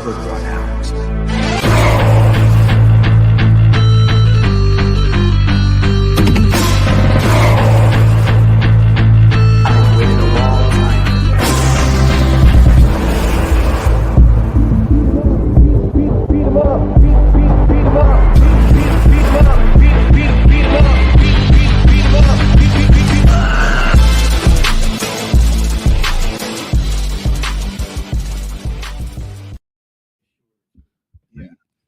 for 1 hour. I've waited a long time. Beat 'em up, beat 'em up, beat 'em up, beat 'em up, beat 'em up, beat 'em up.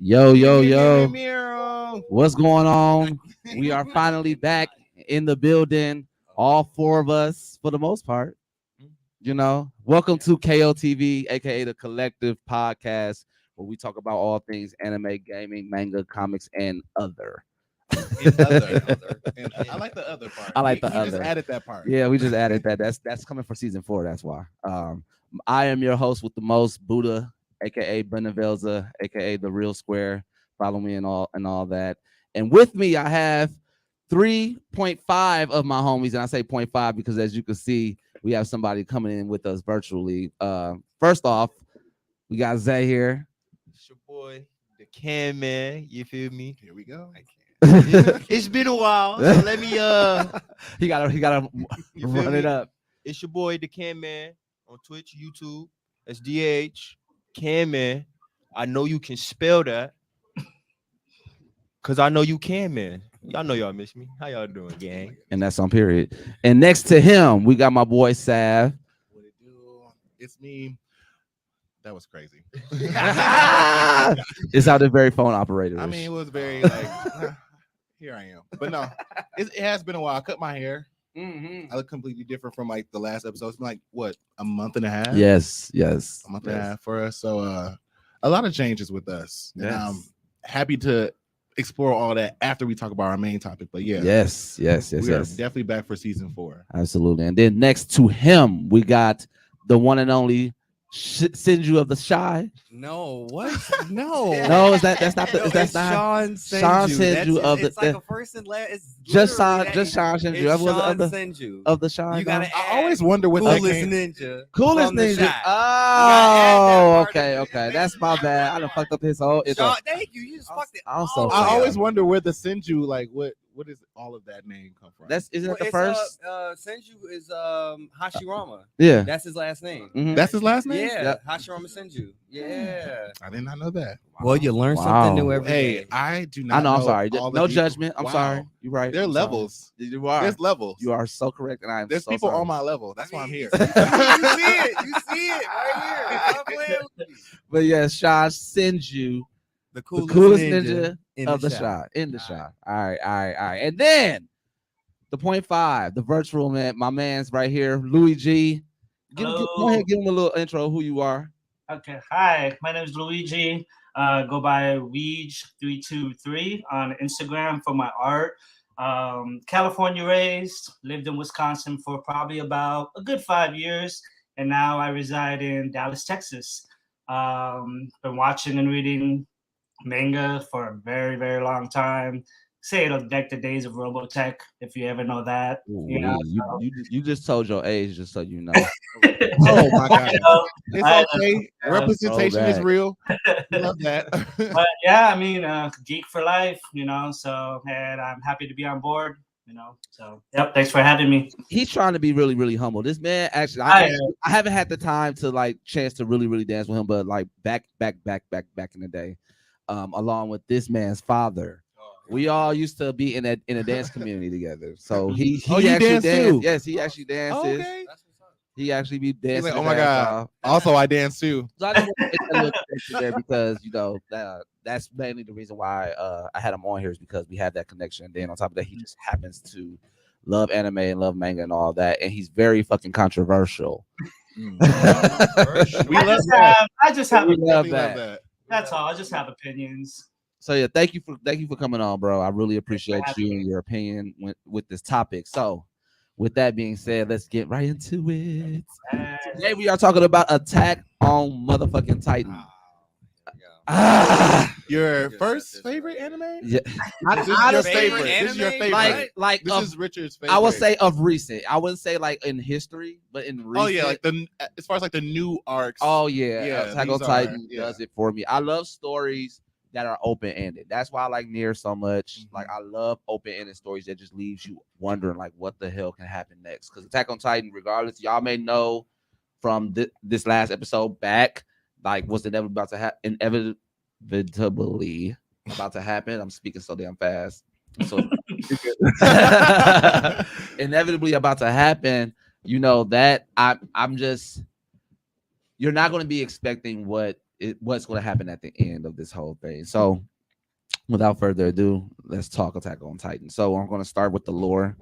Yo. What's going on? We are finally back in the building. All four of us, for the most part. You know, welcome to KOTV, aka the Kollective podcast, where we talk about all things anime, gaming, manga, comics, and other. And I like the other part. I like the He other. just added that part. Yeah, we just added that. That's coming for season 4. That's why. I am your host with the most, Buddha, aka Brendan Velza, aka the Real Square. Follow me and all that. And with me, I have 3.5 of my homies, and I say 0.5 because, as you can see, we have somebody coming in with us virtually. First off, we got Zay here. It's your boy, the Can Man. You feel me? Here we go. It's been a while, so let me he gotta run it up. It's your boy, the Can Man, on Twitch, YouTube. That's DH Can Man. I know you can spell that, cause I know you can, man. Y'all know y'all miss me. How y'all doing, gang? And that's on period. And next to him, we got my boy Sav. What it do? It's me. That was crazy. It's how the very phone operator. I mean, it was very like, here I am. But no, it has been a while. I cut my hair. I look completely different from like the last episode. It's been like what, a month and a half? Yes. A month and a half for us. So a lot of changes with us. Yes. And I'm happy to explore all that after we talk about our main topic. But yeah. Yes. We are definitely back for season 4. Absolutely. And then next to him, we got the one and only Senju of the Shy. No, what? No, No, that's not the. No, That's it's not Sean Senju. Sean Senju of It's the. like a first and last. It's Just Sean literally Senju. It's Of Sean the Senju. of the Shy. You gotta dog? I always wonder what that coolest came. ninja. Coolest from the ninja. Shy. Oh, part of it. okay. That's my bad. I done fucked up his whole. Sean, thank you. You just fucked it. I'm all so the way I sorry. always up. wonder where the Senju, like what is all of that name come from? Isn't that the It's, first? Senju is Hashirama. Yeah. That's his last name. Mhm. That's his last name? Yeah, Yep. Hashirama Senju. Yeah. I did not know that. Well, you learn Wow. something new every day. Hey, I do not I know. I'm know sorry. all the No people. judgment. I'm Wow. sorry. You're right. There are I'm sorry. levels. You are. There's levels. You are so correct, and I am. There's so people sorry. on my level. That's why I'm here. You see it. You see it right here. Stop playing with me. But yeah, Sean Senju, The the coolest, coolest ninja in of the shot. In the shot. All right. And then the 0.5, the virtual man, my man's right here, Louis G. Go ahead, give him a little intro of who you are. Okay, hi, my name is Luigi. Go by Weege323 on Instagram for my art. California raised, lived in Wisconsin for probably about a good 5 years, and now I reside in Dallas, Texas. Been watching and reading manga for a very, very long time. Say it'll deck the days of Robotech, if you ever know that. You know, You just told your age, just so you know. Oh my god. you know, I- It's okay. Representation is Throwback. real. We love that. but yeah, I mean, geek for life, you know. So, and I'm happy to be on board, you know. So, yep, thanks for having me. He's trying to be really, really humble. This man, actually, I- I haven't had the time to like chance to really, really dance with him, but like back in the day, along with this man's father. We all used to be in a dance community together. So he Oh, you actually dance danced. too? Yes, he actually dances. Okay. He actually be He's dancing. like, oh his my ass god. off. Also, I dance too. So I just want to make that little connection there because you know that's mainly the reason why I had him on here is because we have that connection. And then on top of that, he just happens to love anime and love manga and all that, and he's very fucking controversial. We I love just that. have We love Definitely that. that's all. I just have opinions. So yeah, thank you for coming on, bro. I really appreciate you and your opinion with this topic. So, with that being said, let's get right into it. Today we are talking about Attack on motherfucking Titan. Your first favorite anime? Yeah. This is your Honestly, favorite. This is your anime, favorite. like This of, is Richard's favorite. I would say of recent. I wouldn't say like in history, but in recent. Oh yeah, like as far as like the new arcs. Oh yeah, Yeah, Attack on these Titan are- does it for me. I love stories that are open ended. That's why I like Nier so much. Mhm. Like I love open ended stories that just leaves you wondering like what the hell can happen next. Because Attack on Titan, regardless, y'all may know from this last episode back, like what's inevitably about to happen. Inevitably about to happen. I'm speaking so damn fast. So inevitably about to happen. You know that I'm just you're not going to be expecting what's going to happen at the end of this whole thing. So, without further ado, let's talk Attack on Titan. So, I'm going to start with the lore,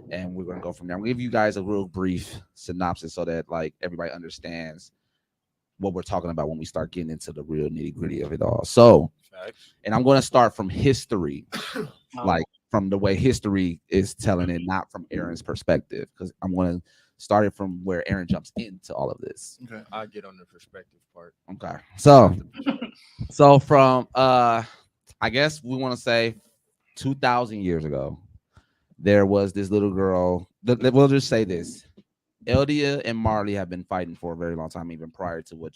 and we're going to go from there. I'm going to give you guys a real brief synopsis so that like everybody understands what we're talking about when we start getting into the real nitty gritty of it all. So, and I'm going to start from history, like from the way history is telling it, not from Aaron's perspective, because I'm going to start it from where Aaron jumps into all of this. Okay. I'll get on the perspective part. Okay. So from I guess we want to say 2,000 years ago, there was this little girl. We'll just say this. Eldia and Marley have been fighting for a very long time, even prior to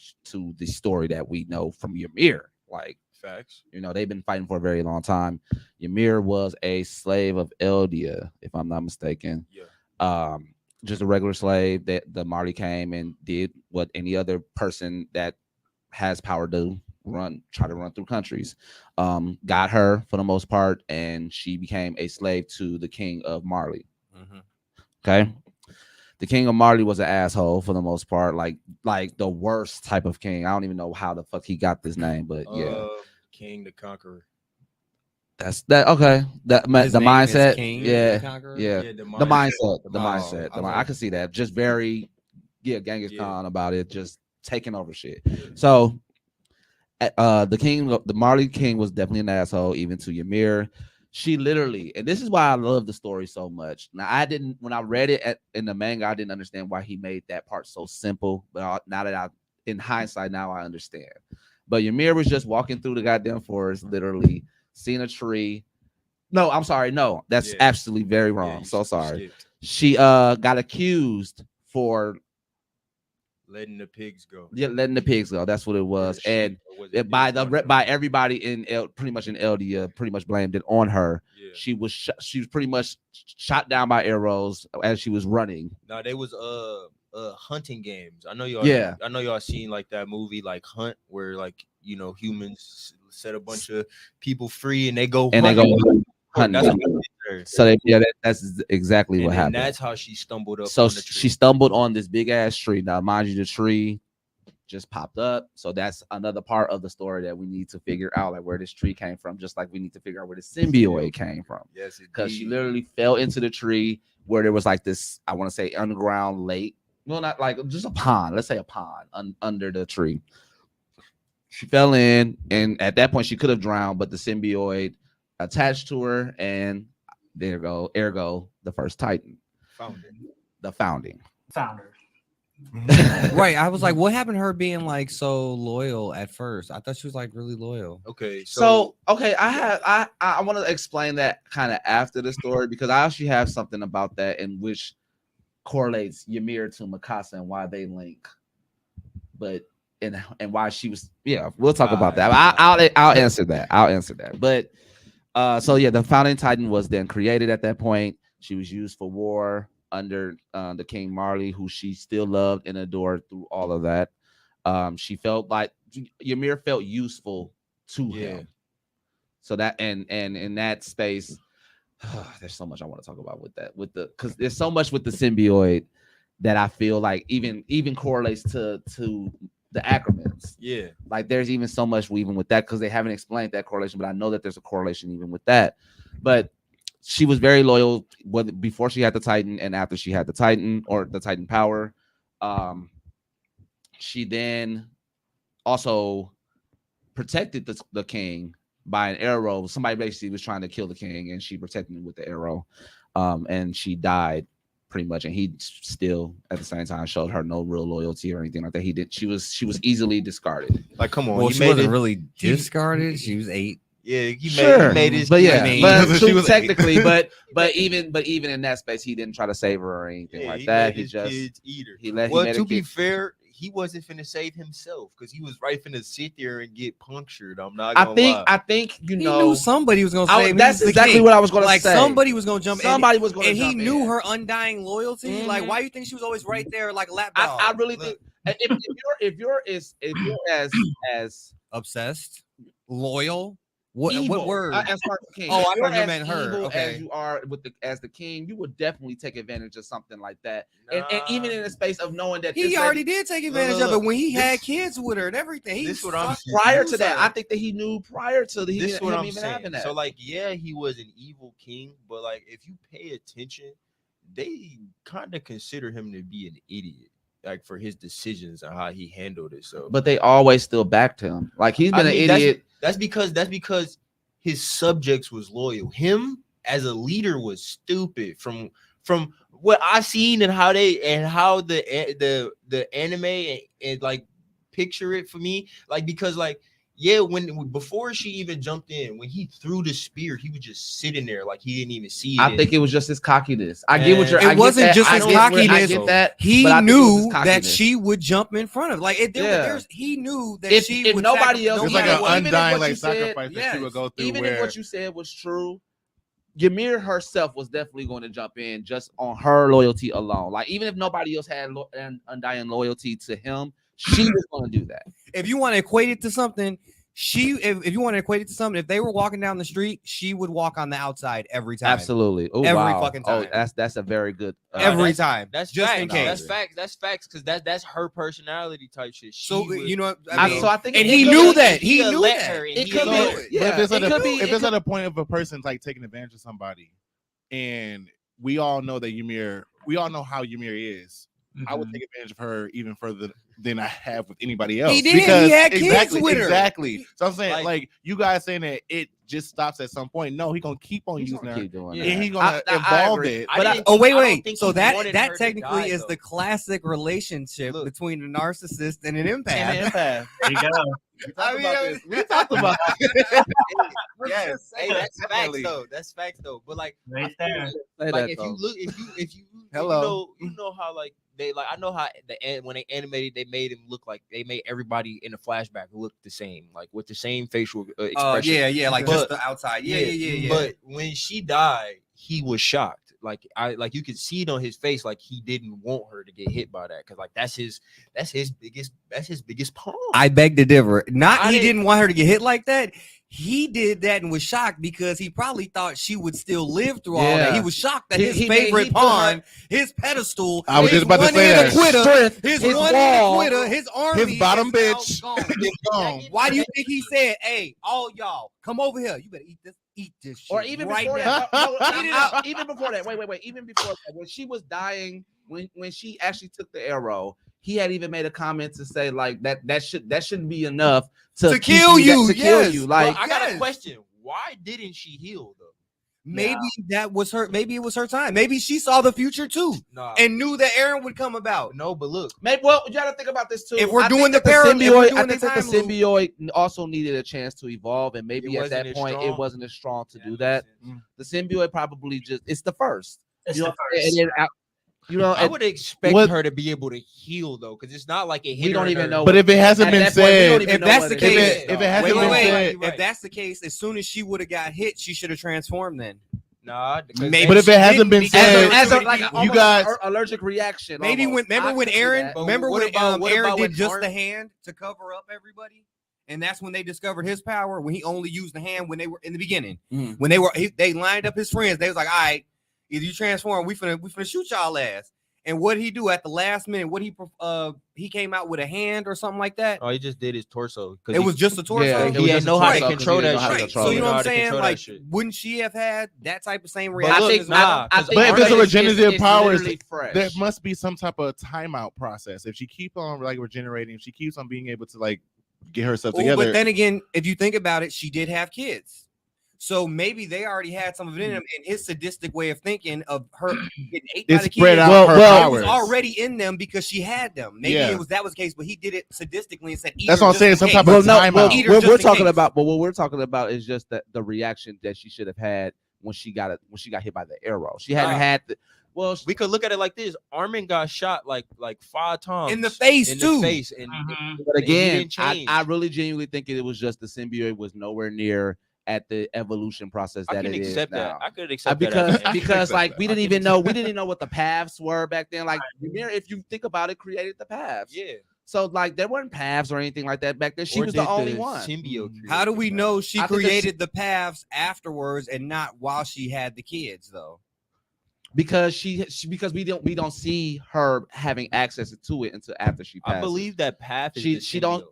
the story that we know from Ymir. Like, Facts. you know, they've been fighting for a very long time. Ymir was a slave of Eldia, if I'm not mistaken. Yeah. Just a regular slave that the Marley came and did what any other person that has power do, try to run through countries. Got her for the most part, and she became a slave to the king of Marley. Mm-hmm. Okay. The king of Marley was an asshole for the most part, like the worst type of king. I don't even know how the fuck he got this name, but yeah. King the Conqueror. That's that. Okay, the mindset. King Yeah, the Conqueror? yeah. Yeah, the mindset. The Oh, mindset. okay. I can see that. Just very, Genghis Yeah. Khan about it. Just taking over shit. So, the Marley king was definitely an asshole, even to Ymir. She literally, and this is why I love the story so much. Now, when I read it in the manga, I didn't understand why he made that part so simple. But now that in hindsight, now I understand. But Ymir was just walking through the goddamn forest, literally seen a tree. No, I'm sorry. No, that's absolutely very wrong. So sorry. She got accused for letting the pigs go. Yeah, letting the pigs go. That's what it was. And by everybody in pretty much in Eldia, pretty much blamed it on her. Yeah. She was pretty much shot down by arrows as she was running. No, they was hunting games. I know y'all. Yeah. I know y'all seen like that movie like Hunt, where like humans set a bunch of people free and they go hunting. That's what so that's exactly what happened. That's how she stumbled up. So she stumbled on this big ass tree. Now, mind you, the tree just popped up. So that's another part of the story that we need to figure out, like where this tree came from. Just like we need to figure out where the symbiote came from. Yes, because she literally fell into the tree where there was like this, I want to say, underground lake. No, not like just a pond. Let's say a pond under the tree. She fell in, and at that point, she could have drowned, but the symbiote attached to her, and there go, ergo, the first Titan. The founding. Founder. Right. I was like, what happened to her being like so loyal at first? I thought she was like really loyal. Okay. So I want to explain that kind of after the story, because I actually have something about that in which correlates Ymir to Mikasa and why they link. But and why she was, we'll talk about that. I'll answer that. I'll answer that. But so the founding Titan was then created at that point. She was used for war under the King Marley, who she still loved and adored through all of that. She felt like Ymir felt useful to him. So that and in that space, there's so much I want to talk about because there's so much with the symbiote that I feel like even correlates to the acronyms. Yeah. Like there's even so much even with that, because they haven't explained that correlation, but I know that there's a correlation even with that. But she was very loyal before she had the Titan and after she had the Titan or the Titan power. She then also protected the king by an arrow. Somebody basically was trying to kill the king, and she protected him with the arrow. And she died pretty much, and he still at the same time showed her no real loyalty or anything like that. He did. She was easily discarded. Like, come on, Well, he she made wasn't it. really discarded. She was 8. Yeah, he Sure, made his. but yeah, I mean, but she true, was technically, but even in that space, he didn't try to save her or anything Yeah, like he that. let He his just kids eat her. he let. Well, he made to a be kid. fair, he wasn't finna save himself because he was right finna sit there and get punctured. I'm not I gonna think lie. I think you He know knew somebody was gonna save him. that's He was the exactly king. what I was gonna like say. somebody was gonna jump in, Somebody was gonna and he jump knew in. her undying loyalty. Like, Mhm. why you think she was always right there, like a lap dog? I really think if you're as Obsessed, loyal. What evil, word? as far as the king. Oh, If I you're thought you as meant her. evil Okay. as you are as the king, you would definitely take advantage of something like that. And Nah. even in the space of knowing that He this already lady- did take advantage look, of it when he had this- kids with her and everything. He this what I'm fucked- saying. prior used to that, her. I think that he knew prior to the This is what him I'm even saying. having that. So, like, yeah, he was an evil king, but like, if you pay attention, they kind of consider him to be an idiot, like for his decisions and how he handled it. So, But they always still backed him. Like he's been an idiot. That's because his subjects was loyal. Him as a leader was stupid. From what I seen and how the anime and like picture it for me, like, because like, yeah, when before she even jumped in, when he threw the spear, he was just sitting there like he didn't even see it. I think it was just his cockiness. I get what you're. It I get wasn't that. just I his get where- I cockiness. get that. He but I think it was his knew that cockiness. she would jump in front of. Like, Yeah. he knew that If she would. nobody else, It's even like if- an even if undying what like you said- sacrifice that she would go through. even where if what you said was true, Ymir herself was definitely going to jump in just on her loyalty alone. Like even if nobody else had an undying loyalty to him, she was going to do that. If you want to equate it to something, if you want to equate it to something, if they were walking down the street, she would walk on the outside every time. Absolutely. Oh, Every wow. fucking Oh, time. that's a very good. Every time. That's just facts. in case. That's facts because that's her personality type shit. She So would- you know, I mean, so I think and it he could knew be- that. He he'll knew let that. her, and It he'll could let be. her. Yeah, but if it's it could be. if it's at a point of a person's like taking advantage of somebody, and we all know that Ymir, we all know how Ymir is. I would take advantage of her even further than I have with anybody else. He did. He had kids exactly, with her. exactly. So I'm saying, Like- like you guys saying that it just stops at some point. No, he gonna keep on He's using gonna her, keep doing and that. he gonna I evolve agree. it. I But didn't Oh think- wait, I don't wait. think So he that wanted her to technically die, is though. the classic relationship Look. between a narcissist and an empath. And empath. There you go. We talked about this. We talked about Yes, hey, that's facts Definitely. though. That's facts though. But like, Right there. Say like that, if though. you look, if you Hello. you know how like they like I know how when they animated they made him look like they made everybody in the flashback look the same, like with the same facial expression. Yeah, like But- just the outside. Yeah. But when she died, he was shocked. Like you could see it on his face, like he didn't want her to get hit by that, because like that's his biggest pawn. I beg to differ. Not I he didn't- didn't want her to get hit like that. He did that and was shocked because he probably thought she would still live through all that. Yeah. He was shocked that He- his he favorite put her- pawn, his pedestal, I was his just about to one say hit that. quitter, Strength, his his one wall, hit quitter, his army, his bottom is now bitch. gone. It's gone. Why do you think he said, "Hey, all y'all, come over here. You better eat this shit Or even right before now." that, Eat it up. even before that, wait, even before that, when she was dying, when she actually took the arrow, he had even made a comment to say like that shouldn't be enough to keep kill you, to kill yes. you. Well, Like I got a yes. question. Why didn't she heal though? Maybe that was her. Maybe it was her time. Maybe she saw the future too Nah, and knew that Aaron would come about. no, but look, maybe well, you got to think about this too. If we're I doing think the that parallel- if we're symbiote, doing I the think that the time loop- symbiote also needed a chance to evolve, and maybe It at wasn't that as point it strong. wasn't as strong to Yeah, do makes that. sense. The symbiote probably it's the first. It's You the know, first. and then I would expect What- her to be able to heal though, because it's not like it hit We don't her in even her- know. But if it hasn't At been that point, we don't said, even If know that's what the it case- is, if though. it hasn't Wait. been said, If that's the case, as soon as she would have got hit, she should have transformed then. Nah, because Maybe But if she it hasn't didn't been because said- there were as too a, many like people. you almost guys- an allergic reaction. Maybe almost. remember I when could see Aaron that. But remember what when about- what Aaron about did when just Arn- the hand to cover up everybody, and that's when they discovered his power. When he only used the hand when they were in the beginning, Mhm. when they lined up his friends. They was like, "All right, either you transform, we finna shoot y'all ass." And what did he do at the last minute? He came out with a hand or something like that. Oh, he just did his torso. It was just a torso. Yeah, he it was didn't just know a how to torso 'cause control he didn't that know how to shit. Right. control So it. you know He what how I'm to saying? control that Like, shit. wouldn't she have had that type of same But reaction? look, as nah, well? I 'cause think But if Arn it's a is- regenerative it's powers, literally fresh. there must be some type of timeout process. If she keeps on like regenerating, if she keeps on being able to like get herself Oh, together. but then again, if you think about it, she did have kids. So maybe they already had some of it in him, and his sadistic way of thinking of her getting ate It by the spread kids. out her It was powers. already in them because she had them. Maybe Yeah. that was the case, but he did it sadistically and said, "Eat That's her what I'm just saying. in Some case." type of timeout. Eat her we're just in talking case. about, but what we're talking about is just the reaction that she should have had when she got hit by the arrow. She hadn't had the. Well, We could look at it like this: Armin got shot like 5 times In the face, in too. the face, and but he again, didn't change. I really genuinely think it was just the symbiote was nowhere near at the evolution process I that can it is accept now. that. I could accept Because that. because like we I didn't can even know accept what the paths were back then. Like Ymir, if you think about it, created the paths. Yeah. So like there weren't paths or anything like that back then. She Or was the did only one. Symbiote How do we know she I think the created the paths afterwards and not while she had the kids, though? Because because we don't see her having access to it until after she passes. I believe that path is she don't.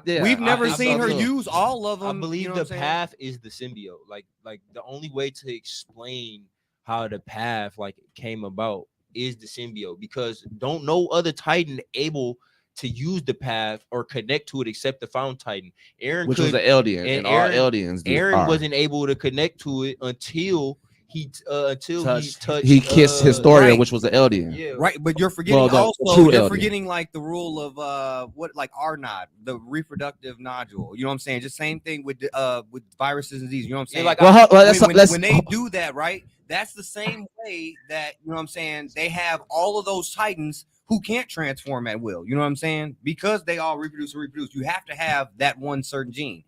We've never I seen her so too. use all of them. I believe you know the what I'm saying? path is the symbiote. Like the only way to explain how the path like came about is the symbiote, because don't no other Titan able to use the path or connect to it except the Found Titan. Aaron, which was an Eldian, and all Aaron Eldians. Aaron wasn't able to connect to it until he touched. He kissed Historia, right. which was an Eldian. Yeah, Right, but you're forgetting the also true you're Eldian. forgetting like the rule of what like R-nod, the reproductive nodule. You know what I'm saying? Just same thing with viruses and disease. You know what I'm saying? like Well, when they do that, right? That's the same way that, you know what I'm saying, they have all of those Titans who can't transform at will. You know what I'm saying? Because they all reproduce. You have to have that one certain gene.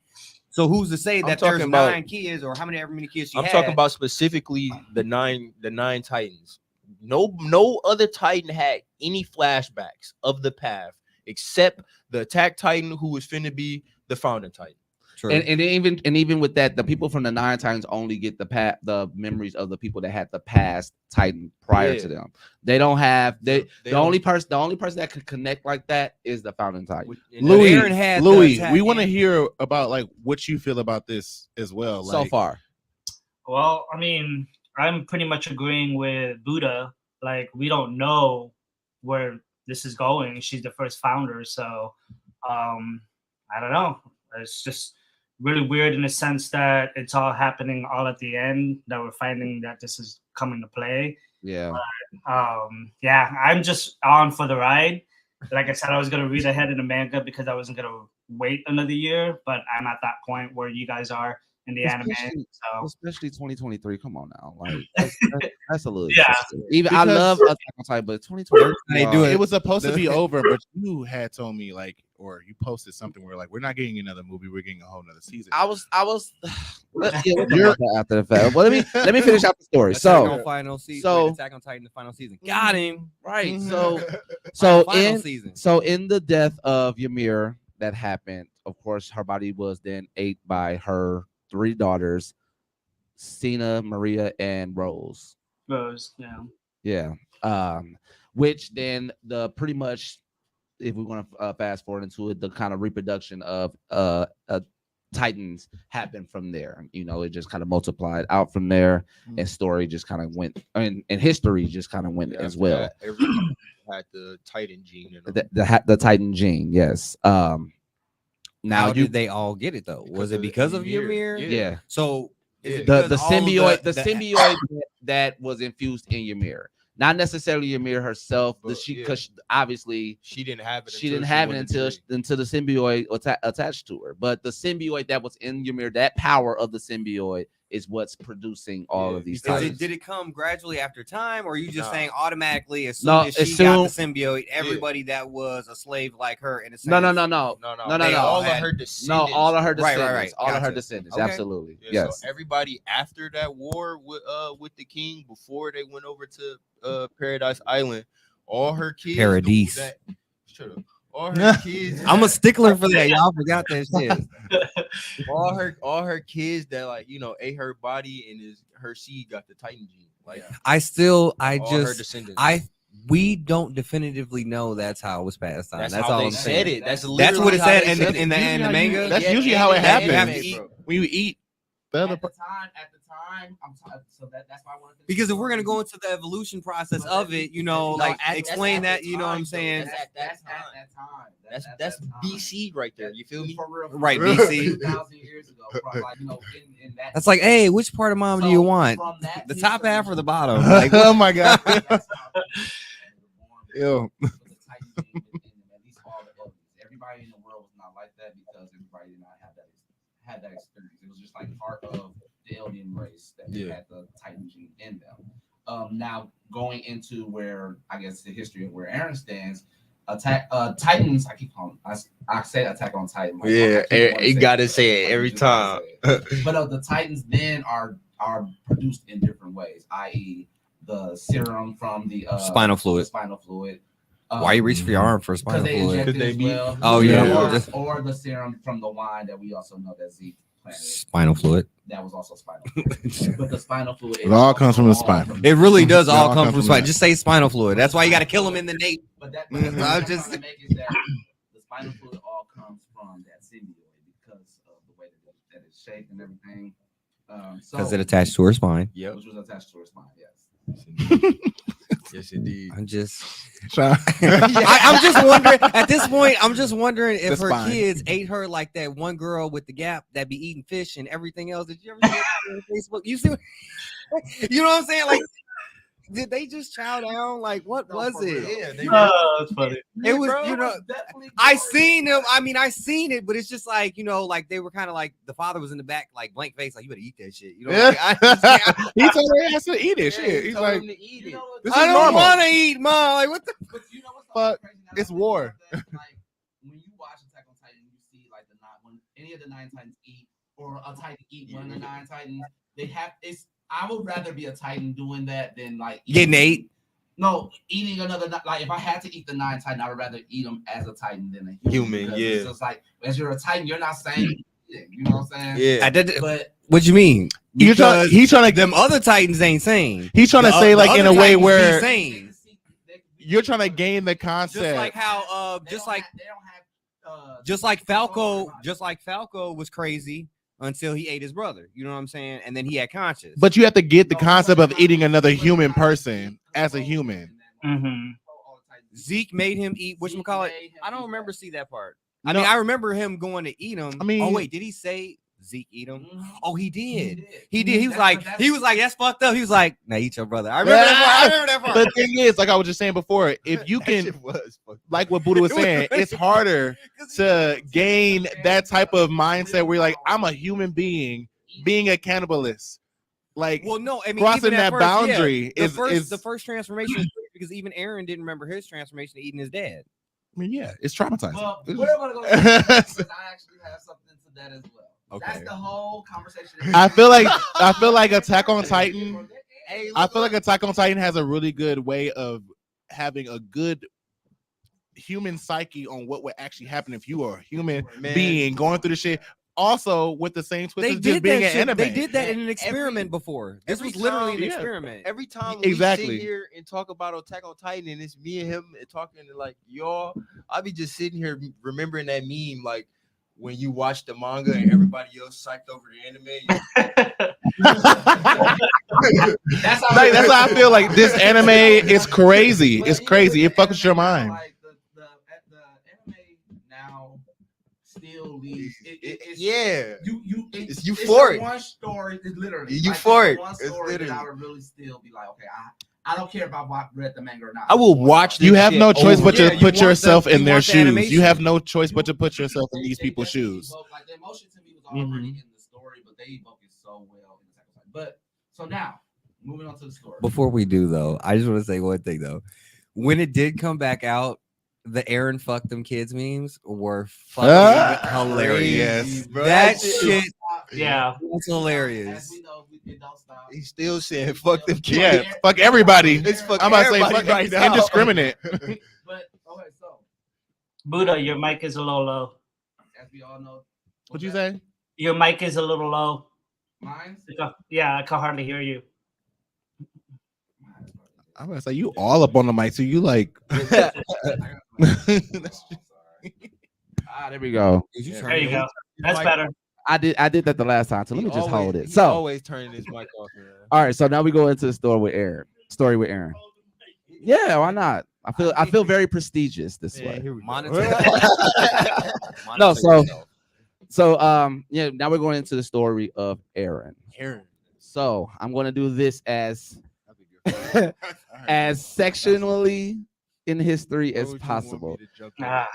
So who's to say that there's 9 kids or however many kids she had? I'm talking about specifically the nine Titans. No other Titan had any flashbacks of the path except the Attack Titan, who was finna be the Founding Titan. True. And even with that, the people from the 9 Titans only get the memories of the people that had the past Titan prior to them. They don't have the only person that could connect like that is the Founding Titan. Louis, we want to hear about like what you feel about this as well. So far, well, I mean, I'm pretty much agreeing with Buddha. Like, we don't know where this is going. She's the first founder, so I don't know. It's just really weird in the sense that it's all happening all at the end, that we're finding that this is coming to play. Yeah. But, yeah, I'm just on for the ride. Like I said, I was gonna read ahead in the manga because I wasn't gonna wait another year, but I'm at that point where you guys are in the anime. So especially 2023. Come on now, like that's a little. Yeah. Even I love Attack on Titan, but 2023 They do it was supposed to be over, but you had told me like, or you posted something where like, we're not getting another movie, we're getting a whole nother season. I was we'll talk about that after the fact. Well, let me finish out the story. Attack on Titan, the final season. Got him right. Season. So in the death of Ymir that happened, of course, her body was then ate by her 3 daughters, Cena, Maria, and Rose. Yeah. Which then pretty much, if we want to fast forward into it, the kind of reproduction of Titans happened from there. You know, it just kind of multiplied out from there, and story just kind of went, and history just kind of went as well. Everyone had the Titan gene. The Titan gene, yes. Now, how did they all get it though? Was it because of Ymir? Yeah. So the symbiote that was infused in Ymir, not necessarily Ymir herself, because obviously she didn't have it. She didn't have it until the symbiote attached to her. But the symbiote that was in Ymir, that power of the symbiote is what's producing all of these Titans. Did it come gradually after time, or are you just saying automatically as soon as she got the symbiote, everybody that was a slave like her in a sense? No. All Of her descendants. All of her descendants. All of her descendants. Okay. Absolutely. Yeah, yes. So everybody after that war with the king, before they went over to Paradise Island, all her kids. Paradise. Shut up. All her kids. I'm a stickler for that. Y'all forgot that shit. all her kids that like ate her body, and her seed got the Titan gene. Like we don't definitively know that's how it was passed on. That's how all they I'm said it. That's what it said in the manga. That's usually how it happens. When you eat the other. At the time, so that's why I wanted to. Because if we're gonna go into the evolution process of it, you know, like explain that, you know what I'm saying? That's BC right there. You feel me? Right, BC. 2,000 years ago, like, you know, in that. That's like, hey, which part of mom do you want? The top half or the bottom? Like, Oh my god. Ew. Everybody in the world was not like that because everybody did not have that experience. It was just like part of the alien race that they had the Titan gene in them. Now going into where I guess the history of where Aaron stands, Titans. I keep calling. I say Attack on Titan. Like, you gotta say it every time. But the Titans then are produced in different ways, i.e., the serum from the spinal fluid. Why you reach for your arm for spinal fluid? Oh yeah. Or the serum from the wine that we also know that Zeke planted. Spinal fluid. That was also spinal fluid. But the spinal fluid. It all comes from the spine. It really does all come from spine. Just say spinal fluid. That's why you got to kill them in the nape. But the point I'm just to make is that the spinal fluid all comes from that symbiote because of the way that it's shaped and everything. Because it attached to her spine. Yeah, which was attached to her spine. Yes. Yes, indeed. I'm just wondering at this point. I'm just wondering if her kids ate her like that one girl with the gap that be eating fish and everything else. Did you ever see that on Facebook? You see, you know what I'm saying? Like, did they just chow down? Like, what was it? Yeah, that's funny. It was, you know, I seen them. I mean, I seen it, but it's just like, you know, like they were kind of like the father was in the back, like blank face, like you better eat that shit. You know, like, he told her ass to eat it. Shit, he's like, I don't want to eat, mom. Like, what the? But you know what's fuck? Crazy? It's war. Like when you watch Attack on Titan, you see like when any of the 9 Titans eat, or a Titan eat one of the 9 Titans. They have it's. I would rather be a Titan doing that than like getting ate. No, eating another. Like if I had to eat the 9 Titan, I would rather eat them as a Titan than a human. Yeah, it's just like as you're a Titan, you're not saying anything. You know what I'm saying? Yeah. I did. But what you mean? He's trying to them other Titans ain't sane. He's trying to say like in a way where sane. You're trying to gain the concept. Just like how just like Falco was crazy until he ate his brother. You know what I'm saying? And then he had conscience. But you have to get the concept of eating another human person as a human. Mm-hmm. Zeke made him eat whatchamacallit. I don't remember see that part. I mean, I remember him going to eat him. I mean, oh wait, did he say Zeke eat him? Oh, he did. He did. He was like, that's fucked up. He was like, now eat your brother. I remember that part. The thing is, like I was just saying before, if you can, like what Buddha was saying, it's harder to gain that type of mindset where you're like, I'm a human being a cannibalist. Like, well, no, I mean, crossing that boundary is the first transformation because even Aaron didn't remember his transformation to eating his dad. I mean, yeah, it's traumatizing. Well, we're gonna go because I actually have something to that as well. Okay. That's the whole conversation. I feel like Attack on Titan. I feel like Attack on Titan has a really good way of having a good human psyche on what would actually happen if you are a human being going through the shit. Also, with the same twist as just being an anime. They did that in an experiment before. This was literally an experiment. Every time we sit here and talk about Attack on Titan, and it's me and him and talking and like y'all, I'll be just sitting here remembering that meme, like when you watch the manga and everybody else psyched over the anime. That's how I feel. Like this anime is crazy. It's crazy. It fucks your mind. Like the anime now still leaves. It's it's euphoric. One story is literally euphoric. One story that I would really still be like, okay, I don't care if I read the manga or not. I will watch. You have no choice but to put yourself in their shoes. Animation. You have no choice but to put yourself in these people's shoes. Like the emotion to me was already in the story, but they evoke it so well in the second time. But so now moving on to the story. Before we do though, I just want to say one thing though. When it did come back out, the Aaron fuck them kids memes were fucking hilarious. Bro, that shit, yeah, it's hilarious. As we know, it don't stop. He's still saying fuck them kids. Yeah, fuck everybody. It's fuck I'm about to say everybody fuck right now. indiscriminate. But okay, so Buddha, your mic is a little low. as we all know, What'd you say? Your mic is a little low. Mine. Yeah, I can hardly hear you. I'm gonna say you all up on the mic, so you like. There we go. There you go. That's better. I did that the last time. So let me just hold it. He's So always turning his mic off, man. all right. So now we go into the story with Aaron. Yeah, why not? I feel very prestigious this way. Here we go. Monetize. No, so yourself. yeah, now we're going into the story of Aaron. So I'm going to do this as as sectionally in history as possible. Ah,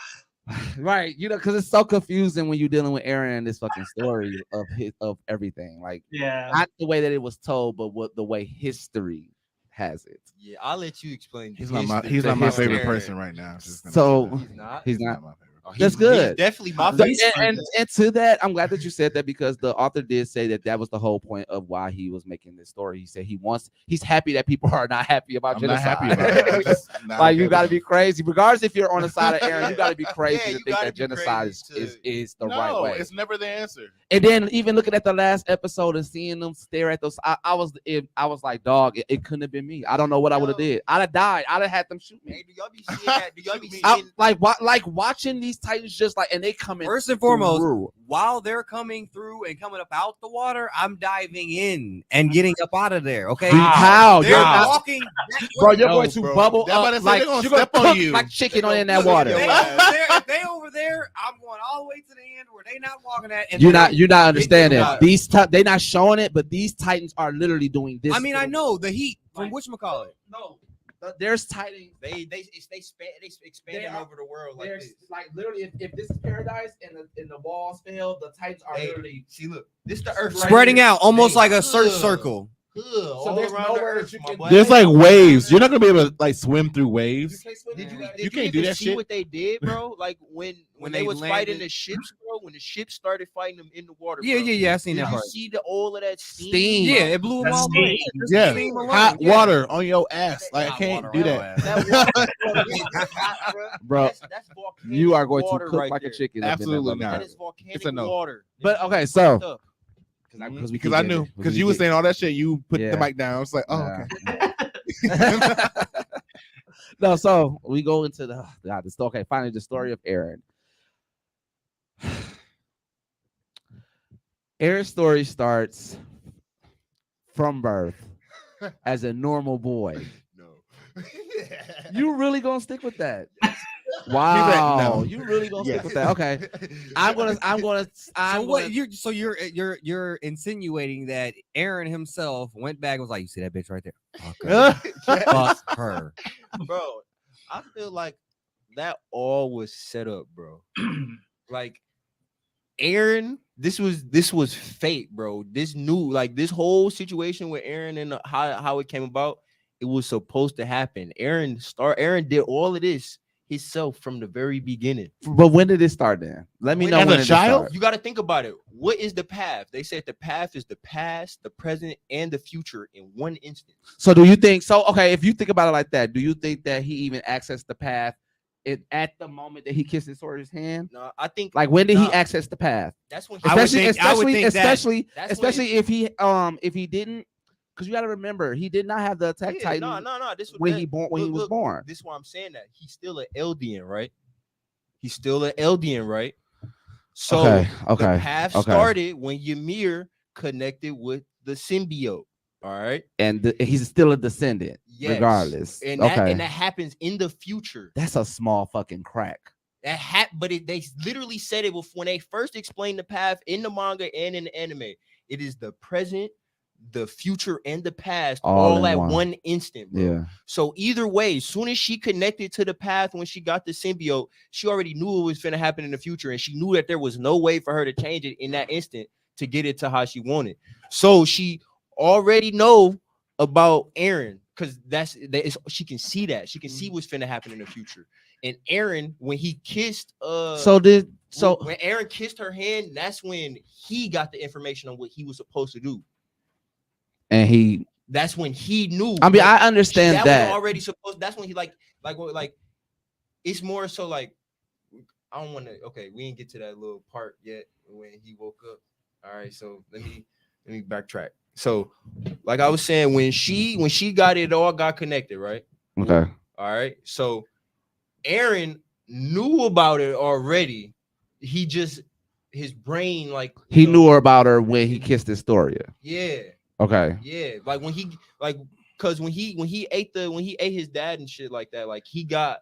Right, because it's so confusing when you're dealing with Aaron and this fucking story of everything. Like yeah. not the way that it was told, but what the way history has it. Yeah, I'll let you explain. He's the not my history he's of not my Aaron. favorite person right now. Just gonna So- say that. He's not. He's not. my favorite. Oh, That's he's good. definitely my The- favorite. And to that, I'm glad that you said that because the author did say that was the whole point of why he was making this story. He said he's happy that people are not happy about I'm not genocide. happy about it. I'm just not Like okay you got to with be it. crazy, regardless if you're on the side of Aaron. You got to be crazy Yeah, to you think gotta that be genocide crazy is the No, right way. it's never the answer. And then even looking at the last episode and seeing them stare at those, I was like, dog, it couldn't have been me. I don't know what I would have did. I'd have died. I'd have had them shoot me. Hey, do y'all be seeing that? Do y'all be Shoot me. seeing? Like watching these Titans just like, and they come in First and foremost, through. while they're coming through and coming up out the water, I'm diving in and getting up out of there. Okay, How? they're You're not- walking. Bro, you're No, going to bro. bubble They're about up to say like they're gonna you're gonna step on cook you. like chicken They're in that gonna water. look They at over there, if they over there, I'm going all the way to the end where they not walking at. And You're then not understanding. not. They not showing it, but these Titans are literally doing this. I mean, I know the heat from whatchamacallit. No, there's Titans. They expanding are- over the world like There's this. like literally, if this is paradise and the walls fail, the Titans are Hey, literally. See, look, this the Earth. Spreading out almost Hey, like a search ugh. circle. So there's nowhere that you can- There's like waves. You're not gonna be able to like swim through waves. Did you You can't do even that see shit. what they did, bro? Like when they they was fighting landed. the ships, bro. When the ships started fighting them in the water. Yeah, bro. I seen Did that you part. see all of that steam? Steam. Yeah, it blew them That's all steam. away. Just Yeah, steam alone, hot yeah. water on your ass. Like I Hot can't water do on that. your ass. Bro, That's volcanic You are going to water cook right like a there. chicken. up in that Absolutely motherfucker. not. That is volcanic It's a no. water. But okay, so Stuff. Because I knew because you were saying all that shit. You put Yeah. the mic down. I was like, oh, Yeah. okay. No, so we go into the story. Okay, finally the story of Aaron. Aaron's story starts from birth as a normal boy. No. You really gonna stick with that? Wow, no. you really gonna stick Yes. with that? Okay, I'm gonna. So what? You're insinuating that Aaron himself went back and was like, "You see that bitch right there? Fuck her." Bro, I feel like that all was set up, bro. Like Aaron, this was fate, bro. This whole situation with Aaron and how it came about, it was supposed to happen. Aaron did all of this himself from the very beginning. But when did it start? Then let me When- know As when a did it child? start. You got to think about it. What is the path? They said the path is the past, the present, and the future in one instant. So do you think so? Okay, if you think about it like that, do you think that he even accessed the path at the moment that he kissed his sword's hand? No, I think Like when did he Nah. access the path? that's when I would Especially, think- I would think that- especially if he didn't, because you got to remember he did not have the attack titan no. This when he was born. This is why I'm saying that he's still an Eldian, right? He's still an Eldian, right? So Okay, the path okay. started when Ymir connected with the symbiote. All right. And he's still a descendant, Yes. regardless. And Okay, that happens in the future. that's a small fucking crack. But they literally said it when they first explained the path in the manga and in the anime. It is the present, the future, and the past All all in at one. one instant, bro. Yeah. So either way, as soon as she connected to the path when she got the symbiote, she already knew it was going to happen in the future, and she knew that there was no way for her to change it in that instant to get it to how she wanted. So she already know about Aaron because she can see that. She can see what's finna happen in the future. And Aaron, when he kissed when Aaron kissed her hand, that's when he got the information on what he was supposed to do. And That's when he knew. I mean, that I understand was that. already supposed. That's when he like it's more so like I don't want to. Okay, we didn't get to that little part yet when he woke up. All right, so let me backtrack. So, like I was saying, when she got it all got connected, right? Okay. All right. So Aaron knew about it already. He just his brain, like He knew about her when he kissed Historia. Yeah. Okay. Yeah. Like when he because when he ate his dad and shit like that, like he got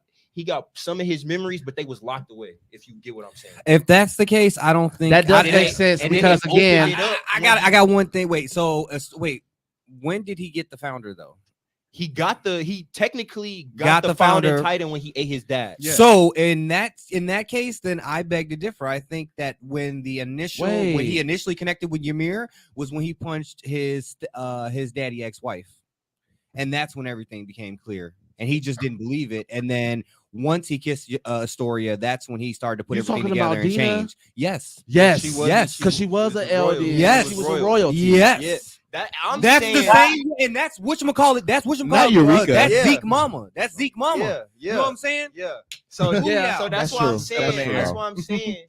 some of his memories, but they was locked away. If you get what I'm saying. If that's the case, I don't think That does I- make sense and then because they opened again, it up I got one thing. Wait, so wait, when did he get the founder though? He technically Got got the the founder founder. Titan when he ate his dad. Yeah. So in that case, then I beg to differ. I think that when he initially connected with Ymir was when he punched his daddy ex-wife, and that's when everything became clear. And he just didn't believe it. And then once he kissed Astoria, that's when he started to put You everything talking together about and Dina? change. Yes. yes, She was- Yes. because she was an royalty. LD. Yes. She was a royalty. Yes. Yeah. I'm That's saying, the same, and that's whatchamacallit. That's Not whatchamacallit. Eureka. That's Yeah. Zeke Mama. That's Zeke Mama. Yeah, yeah, You know what I'm saying? yeah. So Yeah, so that's that's why I'm true. saying. That's That's true. why I'm saying.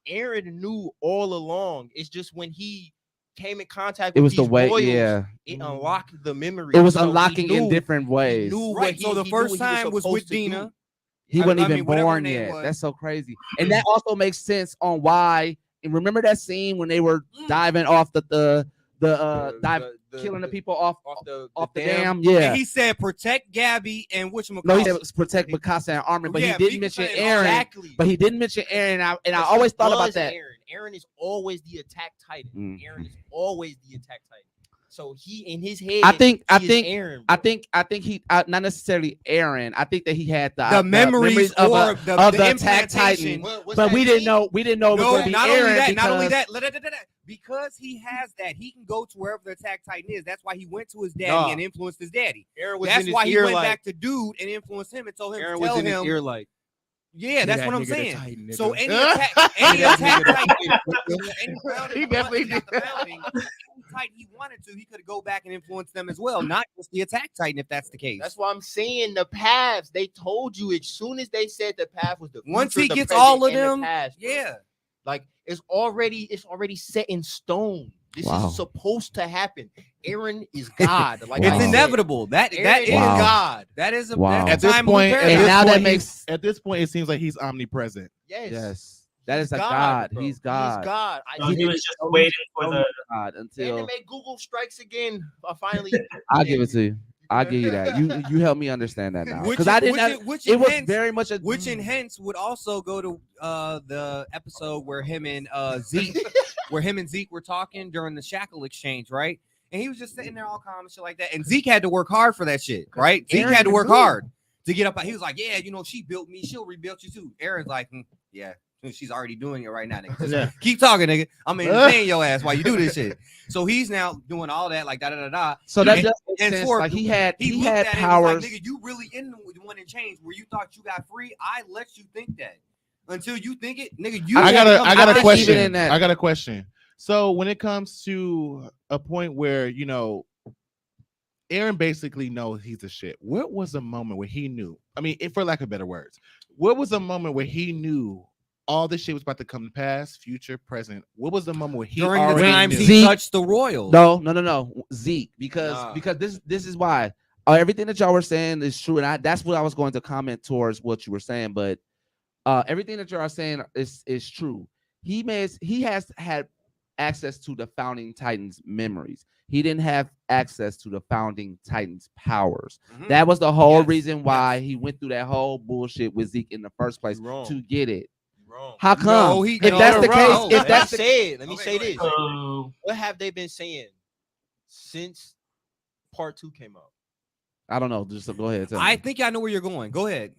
Aaron knew all along. It's just when he came in contact It with was the these way. royals, Yeah, it unlocked the memory. it was So he unlocking in knew- different he ways. knew Right. what So the he knew first what he time was supposed with to do. Dina. He I wasn't mean, even whatever her born name yet. was. That's so crazy. And that also makes sense on why. And remember that scene when they were diving off killing the people off the dam? Yeah. And he said, "Protect Gabby and whatchamacallit." No, he said protect Mikasa and Armin, but Yeah, he didn't mention Mikasa and Aaron. Exactly. But he didn't mention Aaron, and I Because always he thought about was that. Aaron is always the attack titan. Mhm. Aaron is always the attack titan. So he in his head. I think Aaron. I bro. think he not necessarily Aaron. I think that he had the memories of or the the attack titan. implantation. But we didn't know it was No, going to be not Aaron. only that, because, not only that. Because he has that, he can go to wherever the attack titan is. That's why he went to his daddy Nah. and influenced his daddy. Aaron was That's in his why he ear went like, back to dude and influenced him and told him Aaron to tell was in him. his ear like, Yeah, that's what I'm saying. So any nigga. attack, any attack titan, He definitely did. Any titan he wanted to, he could go back and influence them as well, not just the attack titan if that's the case. that's why I'm saying the paths. They told you as soon as they said the path was the Once future, he the gets present, all of and the them, past, bro. yeah. Like it's already set in stone. This Wow. is supposed to happen. Aaron is God. Like It's Wow. inevitable. That Aaron is is Wow. God. that is a Wow. that's At this time point, loop at And this paradox. now that point, makes- at this point, it seems like he's omnipresent. yes, that is a God, God. bro. He's God. He's God. So he was just waiting for the. God And until to make Google strikes again. Finally, I'll give it to you. I'll give you that. You help me understand that now Which because I didn't. It was hence, very much a which in hence would also go to the episode where him and Zeke were talking during the shackle exchange, right? And he was just sitting there all calm and shit like that. And Zeke had to work hard for that shit, right? Zeke Aaron had to work knew. hard to get up. He was like, "Yeah, you know, she built me. She'll rebuild you too." Aaron's like, "Yeah, she's already doing it right now, nigga. Just Yeah. keep talking, nigga. I'm entertaining your ass while you do this shit." So he's now doing all that, like da da da da. So that And- just makes and sense. for- Like he had looked at it and was powers. like, nigga, you really in the one in change where you thought you got free. I let you think that until you think it, nigga. You I got a I think even question. in that- I got a question. So when it comes to a point where Aaron basically knows he's a shit. What was a moment where he knew? I mean, if for lack of better words, what was a moment where he knew all this shit was about to come to pass, future, present? What was the moment where he during the already times knew? he Zeke- touched the royals. No, Zeke, because Nah. this is why everything that y'all were saying is true, and that's what I was going to comment towards what you were saying. But everything that y'all are saying is true. He has had access to the founding Titans' memories. He didn't have access to the founding Titans' powers. Mhm. That was the whole Yes, reason why he went through that whole bullshit with Zeke in the first place You're wrong. to get it. Wrong. How come? No, if that's the you're case, wrong. if that's the let me Okay, say go this. ahead. So What have they been saying since part 2 came out? I don't know. Just go ahead. Tell I me. think I know where you're going. Go ahead.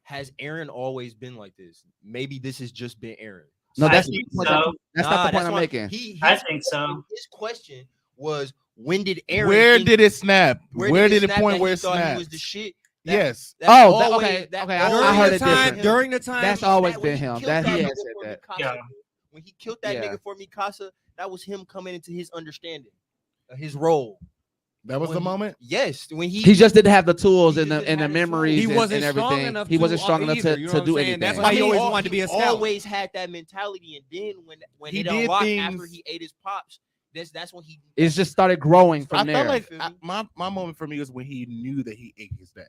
Has Aaron always been like this? Maybe this has just been Aaron. No, I that's think not so. that's not the point I'm why making. I think so. His question was, when did Aaron? Where think- did it snap? Where did it snap point that where he it thought he snapped? was the shit? Yes. That's Oh, that- always- okay, that okay, I always heard During it the time, different. during the time, That's always when been he him. killed That he nigga has said for that. Mikasa, Yeah. when he killed that Yeah. nigga for Mikasa, that was him coming into his understanding of his role. That was When the he- moment. Yes, when He just didn't have the tools He and just the didn't have the tools. memories he and, wasn't and strong everything. enough. He wasn't strong enough either, to you know to what do I'm saying? anything. That's why he always wanted to be a scout. always had that mentality, and then when He it did unlocked things- after he ate his pops, that's when he. It's just started growing from I there. felt like Feel me? my moment for me was when he knew that he ate his dad.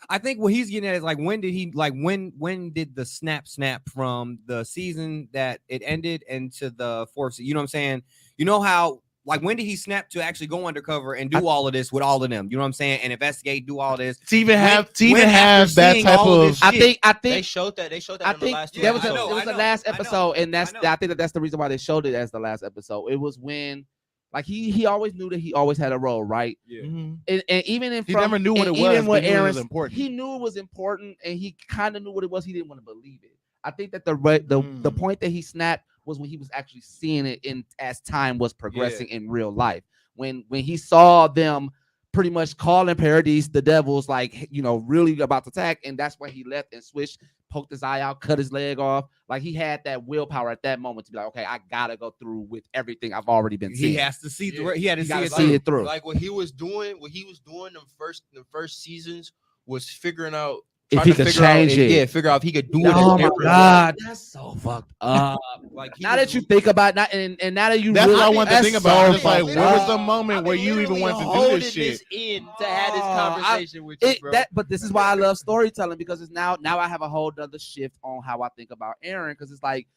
I think what he's getting at is like when did the snap from the season that it ended into the fourth? You know what I'm saying? You know how like when did he snap to actually go undercover and do all of this with all of them? You know what I'm saying? And investigate, do all this. To even have after that seeing type all of of. this I shit, think They showed that. I in the think last there was I a, know, it was I the know, last I know, episode, and I that's know. I think that's the reason why they showed it as the last episode. It was when, like he always knew that he always had a role, right? Yeah. Mhm. And even in He from, never knew what and it was, even but with he knew it Aaron, was important. he knew it was important, and he kind of knew what it was. He didn't want to believe it. I think that the point that he snapped was when he was actually seeing it in as time was progressing in real life. When he saw them pretty much calling Paradise the devils, like, you know, really about to attack, and that's when he left and switched, poked his eye out, cut his leg off. Like he had that willpower at that moment to be like, okay, I gotta go through with everything I've already been seeing. he has to see Yeah. he had to He see gotta it see through. it through. Like what he was doing the first seasons was figuring out If trying he to could figure out change it. yeah, figure out if he could do it. Oh a my different way. God, that's so fucked up. Like he Now was- that you think about that, and now that you That's really, what I want to that's think about. so It's like, fucked where was up. the moment I've where been you even literally wanted to do holding this shit? in to have this Oh, conversation with you, bro. But this is why I love storytelling, because it's now I have a whole other shift on how I think about Aaron, because it's like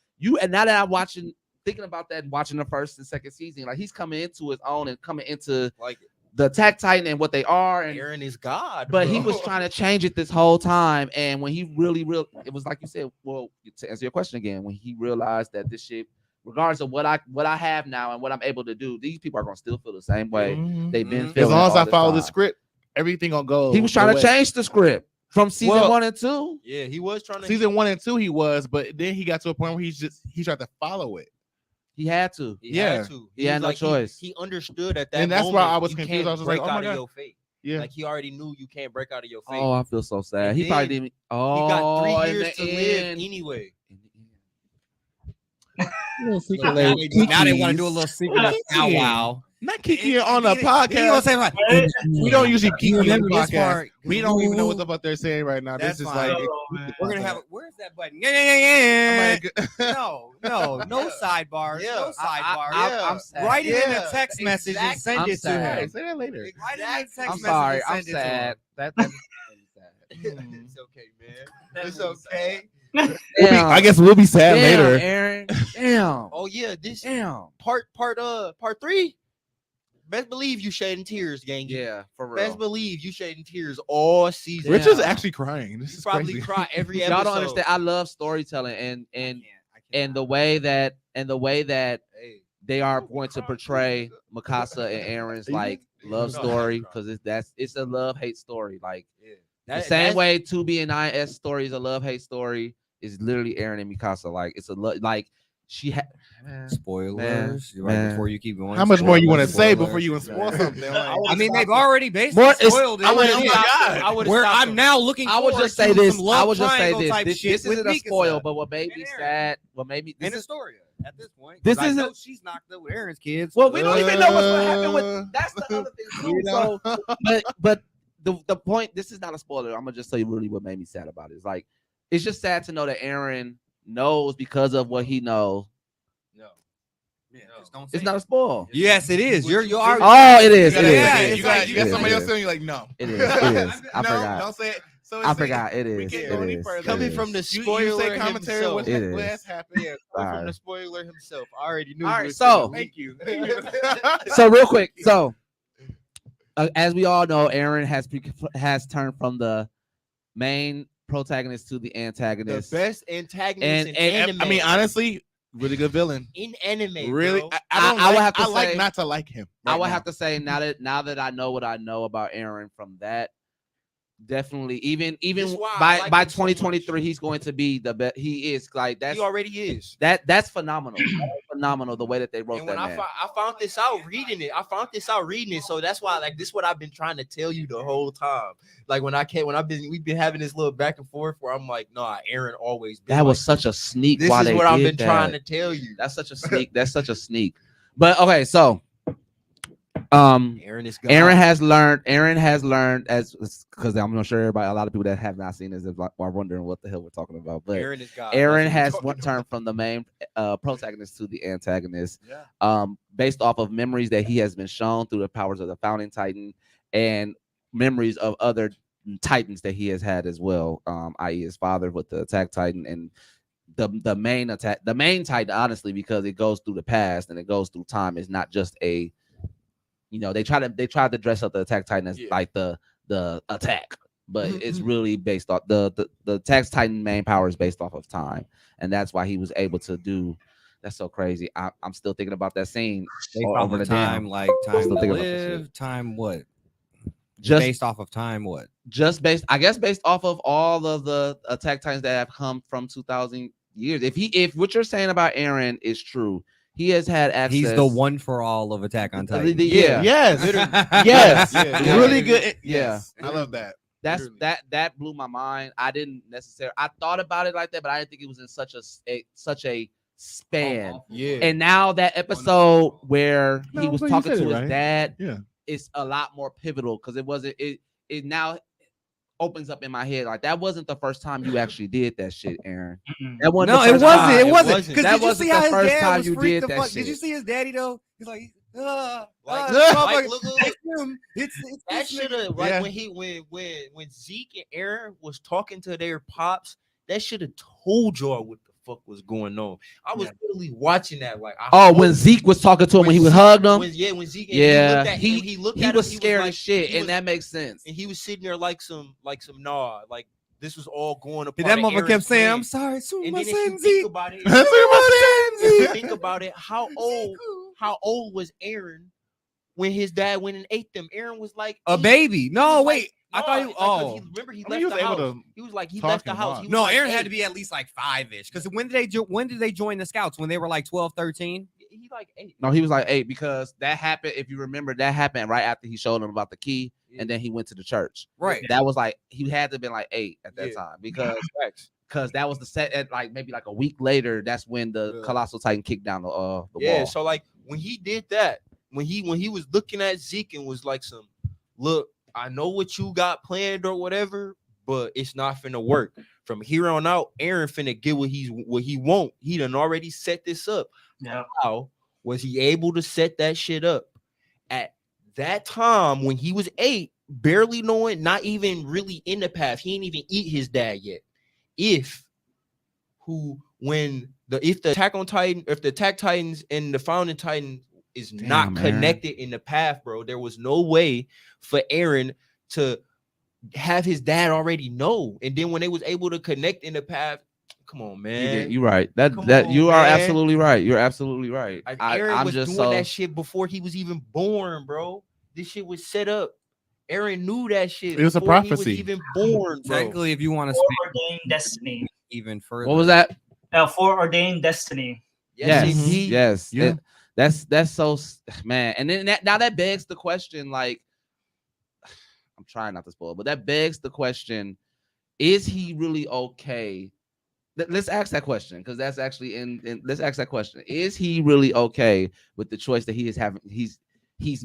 and now that I'm thinking about that, watching the first and second season, like he's coming into his own and coming into Like the Attack Titan and what they are, and Aaron is God, but he bro. was trying to change it this whole time, and when he really it was like you said. Well, to answer your question again, when he realized that this shit, regardless of what I have now and what I'm able to do, these people are gonna still feel the same way they've been Mhm. feeling. As long as all I this follow the time. script, everything gonna go. He was trying to change the script from season 1 and 2. Yeah, he was trying to Season 1 and 2, he was, but then he got to a point where he tried to follow it. He had to. He Yeah. had to. He had was no choice. He understood at that And that's moment. why I was you confused. can't I was just break like, oh my out God. of your fate. Yeah. Like he already knew you can't break out of your fate. Oh, I feel so sad. And He probably then didn't. Oh, he got in 3 years the to live end. anyway. Now they want to do a little secret now. Wow. Not kicking it on the podcast. We don't usually keep you on the remember this podcast. part. We don't even know what the fuck they're saying right now. That's This is fine. like We're gonna have. Where's that button? Yeah. No Yeah. sidebars. Yeah. No sidebars. I'm sad. Write it in a Yeah. text message and send I'm it to sad. him. Say that later. Write it in a text I'm message sorry. and I'm send it to him. sad. That's sad. It's okay, man. It's okay. Damn. I guess we'll be sad Damn, later. Aaron. Damn. Oh yeah, this Damn. part 3. Best believe you shedding tears, gang. Yeah, for real. Best believe you shedding tears all season. Rich is Yeah. actually crying. This You is probably crazy. cry every episode. Y'all don't understand. I love storytelling and the way that Hey, they are going to portray Mikasa and Aaron's like love story, because it's a love-hate story. Like yeah. the same way 2B and IS story is a love-hate story, is literally Aaron and Mikasa. Like it's a like she had Spoilers. Man, Right man. before you keep going. How much more you want to Spoilers. say before you spoil something? Like, I mean, they've already basically More- it's- spoiled it. I would've- oh my God. I would've Where stopped I'm him. now looking. I would forward just say to this. some love I would just say triangle this. type This shit with isn't a Mikasa spoil, but what made me and Aaron. sad, what made me And this is Astoria at this point. This 'cause I isn't- know she's knocked up with Aaron's kids. well, we don't even know what's going to happen with. That's the other thing too. You know? So, but the point. This is not a spoiler. I'm gonna just tell you really what made me sad about it. It's like it's just sad to know that Aaron knows because of what he knows. No. Yeah, just don't say It's not a spoil. Yes, it is. You're arguing. Oh, it is. You It gotta- is. Yeah, it it's is, you got, like you it got is, somebody it else is. telling you like, no. It is. It is. I No, forgot. don't say it. So I it's forgot. It We is. can't It go any is. further. Coming It from is. the You spoiler say commentary himself. what It last is. happened. Yeah, coming Sorry. from the spoiler himself. I already knew. All you right, was so- gonna- Thank you. So real quick, so as we all know, Aaron has turned from the main protagonist to the the antagonist. best antagonist And- in and- anime. I mean, honestly, really good villain. in anime, Really, bro. I don't I would like, have to I like say- not to like him. I right would now. have to say now that I know what I know about Aaron from that, definitely even That's why I like by him so much. 2023 he's going to be the best. He is like that's He already is. that's phenomenal. That's phenomenal the way that they wrote And that when man. I found this out reading it. So that's why like this is what I've been trying to tell you the whole time. Like we've been having this little back and forth where I'm like, nah, Aaron always been That was like, such a sneak. this why is they what I've did been that. trying to tell you. That's such a sneak. That's such a sneak. But okay, so Aaron is God. Aaron has learned as because I'm not sure everybody, a lot of people that have not seen this are wondering what the hell we're talking about. But Aaron is God. Aaron That's has what we're talking turned from the main protagonist to the antagonist, Yeah. based off of memories that he has been shown through the powers of the Founding Titan and memories of other titans that he has had as well, i.e. his father with the Attack Titan and the main titan, honestly, because it goes through the past and it goes through time. It's not just a, they tried to dress up the Attack Titan as like the attack, but it's really based off the Attack Titan main power is based off of time, and that's why he was able to do. That's so crazy. I'm still thinking about that scene Based off of time, like time still to thinking about that live, time what? Just Based off of time, what? Just based off of all of the Attack Titans that have come from 2,000 years. If what you're saying about Aaron is true, he has had access. He's the one for all of Attack on Titan. Yeah. Yes. Yes. Yeah. Really good. Yeah. I love that. That blew my mind. I didn't necessarily. I thought about it like that, but I didn't think it was in such a span. Yeah. And now that episode where he was but you talking said to it his right. dad, Yeah. it's a lot more pivotal because it wasn't. It now opens up in my head like that wasn't the first time you actually did that shit, Aaron. That wasn't No, the it first wasn't. time. It wasn't. wasn't. Because That did you wasn't see the how his first dad time was you freaked did the that fuck? shit. Did you see his daddy though? He's like, Like, look, it's him. It's that this should nigga. have like Yeah. when Zeke and Aaron was talking to their pops, that should have told y'all what the fuck was going on. I was literally watching that like. When Zeke was talking to him when he was hugged him. When Zeke, He looked at him, was scared like, as shit, he was- and that makes sense. and he was sitting there like some nah, like this was all going apart. That motherfucker kept saying, "I'm sorry, And Suma then if you Senzi." think about it, Suma think about it, how old was Aaron when his dad went and ate them? Aaron was like A baby. No, wait. I thought he. you. Oh, Remember he I mean, left he was the able house. to He was like he talk left the and house. walk. He was no, like Aaron had 8. to be at least like 5-ish. Because when did they join the Scouts? When they were like 12, 13? He like 8. No, he was like 8 because that happened. If you remember, that happened right after he showed him about the key, and then he went to the church. Right. That was like he had to have been like 8 at that Yeah. time because that was the set at like maybe like a week later. That's when the Colossal Titan kicked down the wall. So like when he did that, when he was looking at Zeke and was like some, look, I know what you got planned or whatever, but it's not finna work. From here on out, Aaron finna get what he want. He done already set this up. Yeah. How was he able to set that shit up at that time when he was 8, barely knowing, not even really in the path? He ain't even eat his dad yet. If the Attack on Titan, if the Attack Titans and the Founding Titan is not connected in the path, bro, there was no way for Aaron to have his dad already know. And then when they was able to connect in the path, come on, man. You're right. You are absolutely right. You're absolutely right. Like, Aaron I'm was just doing that shit before he was even born, bro. This shit was set up. Aaron knew that shit. It was a before he prophecy. was even born, bro. Technically, if you want to speak Foreordained destiny. even further. What was that? Foreordained destiny. Yes. indeed. Yes. Yeah. That's so, man. And then now that begs the question, like, I'm trying not to spoil, but that begs the question: is he really okay? Let's ask that question because that's actually in. Let's ask that question: is he really okay with the choice that he is having? He's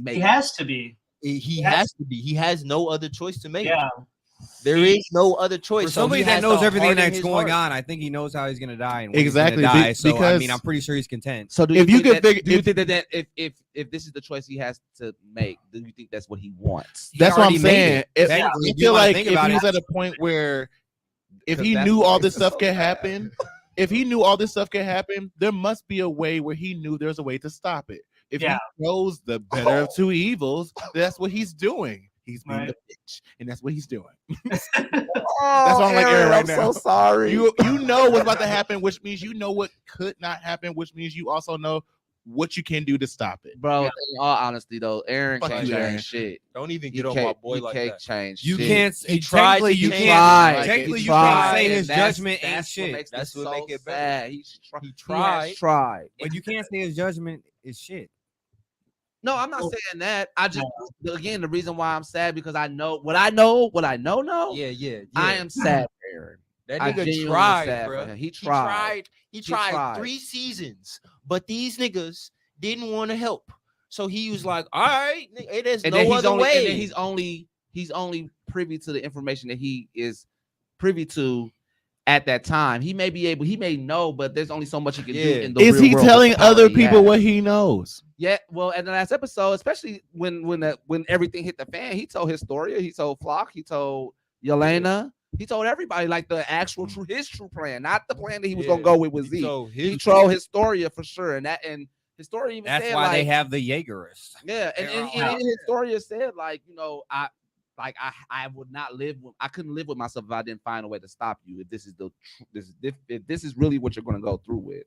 making. He has to be. He has to be. He has no other choice to make. Yeah. There is no other choice. For So somebody he that has knows to everything harden that's his going heart. on, I think he knows how he's gonna die and when Exactly, he's gonna die. So I because- mean, I'm pretty sure he's content. So do If you you think could that, figure- do you think that if this is the choice he has to make, do you think that's what he wants? He That's what I'm already made saying. it. If, Technically, I if you feel wanna like think if about he it, was at a point where if 'Cause he that's knew what all makes this it stuff so could bad. happen, if he knew all this stuff could happen, there must be a way where he knew there's a way to stop it. If Yeah. he chose the better of two evils, that's what he's doing. He's being Right. the bitch, and that's what he's doing. That's why I'm like Aaron right I'm now. so sorry. You know what's about to happen, which means you know what could not happen, which means you also know what you can do to stop it. Bro, Yeah. in all honesty though, Aaron Fuck can't you, Aaron. change shit. Don't even He get on my can't, boy he like can't that. change You shit. can't. He tried Technically, to you change can't. it. Tried. Technically, He you can't tried, say and his that's- judgment ain't that's what shit. makes That's this what so make it sad. better. He He has tried. tried. But you can't say his judgment is shit. No, I'm not saying that. I just again the reason why I'm sad because I know what I know. Yeah. I am sad for Aaron. That I nigga genuinely tried, sad bro. for him. He He tried. tried 3 seasons, but these niggas didn't want to help. So he was like, "All right, it is And no then he's other only way." and then he's only privy to the information that he is privy to at that time. He may know, but there's only so much he can do in the Is real he world with telling the power other he people has. what he knows? Yeah, well, in the last episode, especially when everything hit the fan, he told Historia, he told Flock, he told Yelena. He told everybody like the actual his true plan, not the plan that he was Yeah. gonna go with Zeke. So He trolled Historia for sure, and Historia even That's said why like, they have the Jaegerists. yeah, and They're all- Historia said like, I would not live with, I couldn't live with myself if I didn't find a way to stop you. If this is if this is really what you're gonna go through with,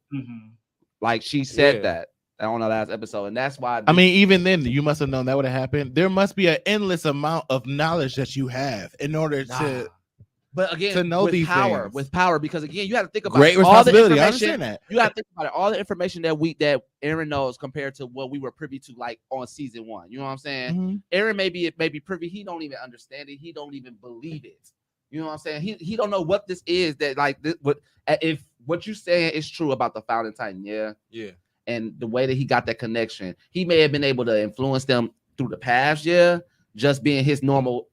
like she said that on the last episode, and that's why. I mean, even then, you must have known that would have happened. There must be an endless amount of knowledge that you have in order to. But again, to know with these power, things. with power, because again, you have to think about Great all the responsibility. I information. understand that. You have to think about it, all the information that Aaron knows compared to what we were privy to, like on season 1. You know what I'm saying? Mm-hmm. Aaron may be privy. He don't even understand it. He don't even believe it. You know what I'm saying? He don't know what this is. That like this, if what you saying is true about the Founding Titan, yeah. And the way that he got that connection, he may have been able to influence them through the past, just being his normal.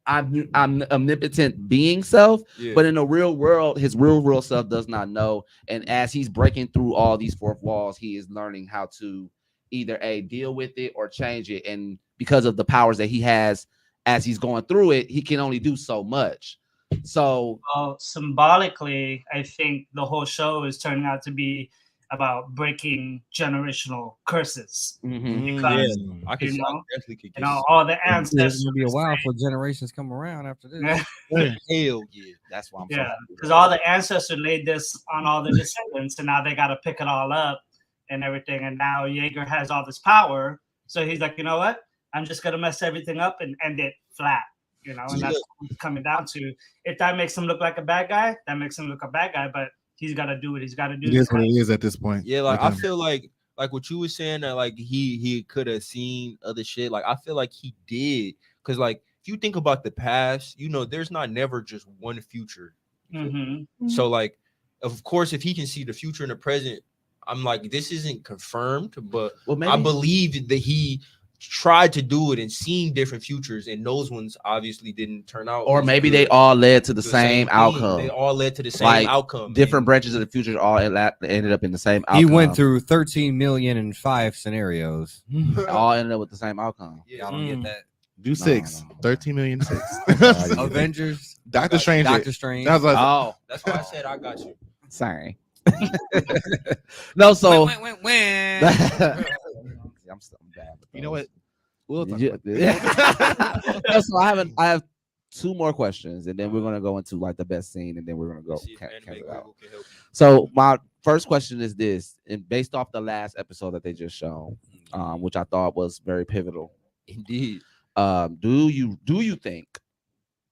I'm omnipotent being self, but in the real world, his real world self does not know. And as he's breaking through all these fourth walls, he is learning how to either deal with it or change it. And because of the powers that he has as he's going through it, he can only do so much. So symbolically, I think the whole show is turning out to be about breaking generational curses. Because I can definitely could get all the ancestors. It's gonna be a while for generations come around after this. Hell yeah, that's why I'm because all the ancestors laid this on all the descendants, and now they got to pick it all up and everything. And now Jaeger has all this power, so he's like, you know what? I'm just gonna mess everything up and end it flat. And that's what it's coming down to. If that makes him look like a bad guy, that makes him look a bad guy. But he's got to do what he's got to do. It is what it is at this point. Yeah, like I feel like what you were saying that like he could have seen other shit. Like I feel like he did, because like if you think about the past, there's not never just one future. So like, of course, if he can see the future and the present, I'm like, this isn't confirmed, but I believe that he tried to do it and seeing different futures, and those ones obviously didn't turn out. Or maybe they all led to the same outcome. They all led to the same outcome. Different branches of the future all ended up in the same outcome. He went through 13,000,005 scenarios. All ended up with the same outcome. Y'all don't get that. Do 6. 13,000,006. Avengers. Doctor Strange. Doctor Strange. That's why I said I got you. Sorry. No, so Win. I'm bad. You know what? We'll talk So I have 2 more questions, and then we're gonna go into like the best scene, and then we're gonna go cancel it out. So my first question is this, and based off the last episode that they just shown, which I thought was very pivotal. Indeed. Do you think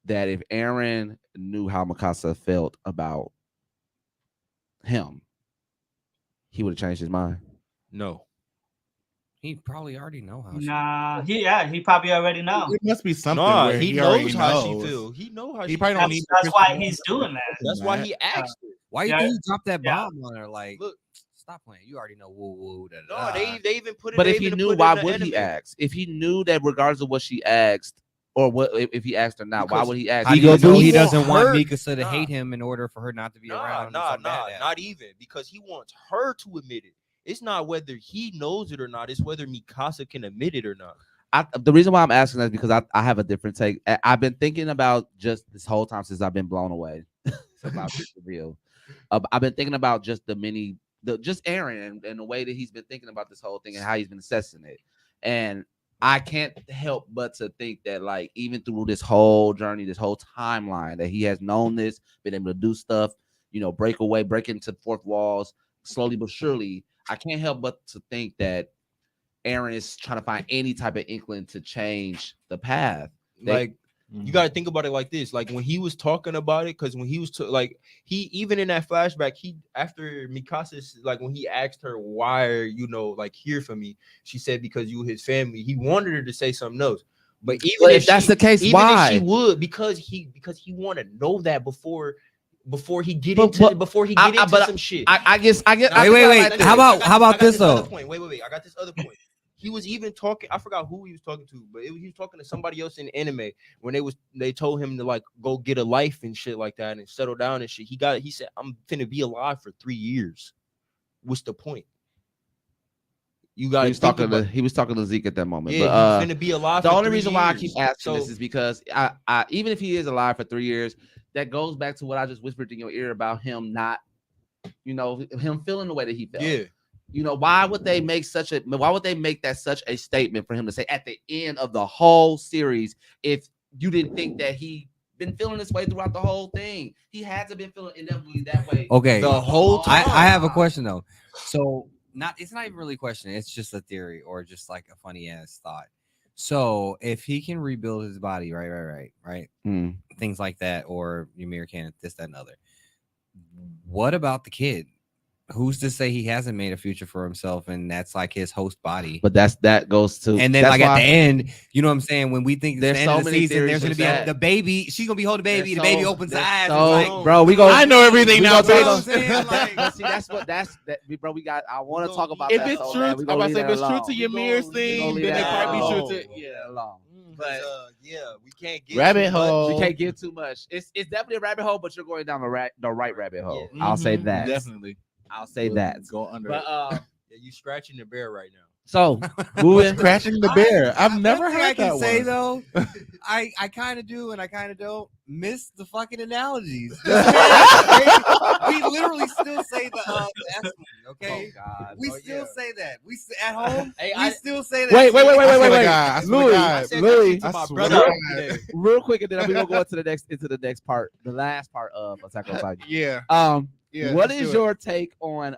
that if Aaron knew how Mikasa felt about him, he would have changed his mind? No. He probably already know how. Nah, he probably already know. It must be something. No, where he knows how she feels. He knows how he she probably feels. don't need. That's why he's doing that. That's why he asked her. Why you think he dropped that bomb on her? Like, look, stop playing. You already know. Woo woo. No, they even put it. But if he knew, why would he ask? If he knew that regardless of what she asked, or what if he asked or not, why would he ask? He doesn't want Mikasa to hate him in order for her not to be around. Not even, because he wants her to admit it. It's not whether he knows it or not. It's whether Mikasa can admit it or not. The reason why I'm asking that is because I have a different take. I've been thinking about just this whole time since I've been blown away about this reveal. I've been thinking about just just Aaron and the way that he's been thinking about this whole thing and how he's been assessing it. And I can't help but to think that, like, even through this whole journey, this whole timeline, that he has known this, been able to do stuff, break into fourth walls, slowly but surely. I can't help but to think that Aaron is trying to find any type of inkling to change the path. You got to think about it like this. Like when he was talking about it, because when he was he even in that flashback, after Mikasa's, like when he asked her, why are you here for me, she said because you his family. He wanted her to say something else, but if that's the case, why? If she would, because he want to know that before he get into some shit. I guess. Wait. How about this though? Wait. I got this other point. He was even talking. I forgot who he was talking to, but he was talking to somebody else in anime when they told him to like go get a life and shit like that and settle down and shit. He said, "I'm finna be alive for 3 years. What's the point?" You got he was talking to Zeke at that moment. Yeah, but, he's finna be alive. the for only 3 reason why I years. keep asking this is because I even if he is alive for 3 years, that goes back to what I just whispered in your ear about him not, him feeling the way that he felt. Yeah. Why would they make that such a statement for him to say at the end of the whole series if you didn't think that he been feeling this way throughout the whole thing? He had to been feeling inevitably that way. Okay, The whole time. I have a question though. So it's not even really a question. It's just a theory or just like a funny ass thought. So if he can rebuild his body, right, things like that, or Ymir can this, that, and other. What about the kid? Who's to say he hasn't made a future for himself and that's like his host body? But that goes to, and then like at the end, you know what I'm saying? When we think it's there's the end so of the many season, there's theories gonna be with the baby. She's gonna be holding the baby. The baby opens the eyes. So, and like, bro, we go. I know everything now, bro. Like, See, bro. We got. I want to talk about if that. it's so true, bad. We I'm gonna about to leave say if that it's true alone. to Ymir's thing, then it might be true to alone. But we can't get rabbit too much. hole. You can't get too much. It's definitely a rabbit hole, but you're going down the right rabbit hole. Yeah. I'll say that. Definitely. I'll say that. Go under. But Yeah, you scratching the bear right now. so moving. Scratching the bear. I've never one thing heard I can that say one. though, I kind of do and I kind of don't miss the fucking analogies. We literally still say the S one, okay? Oh God. We still say that. At home. Hey, we still say that. Wait. I swear to God, I swear to Louis, God. I said Louis, that to my I brother swear. today. real quick, and then we're gonna go into the next part, the last part of Attack on Titan. Yeah. Yeah. What let's is do it. your take on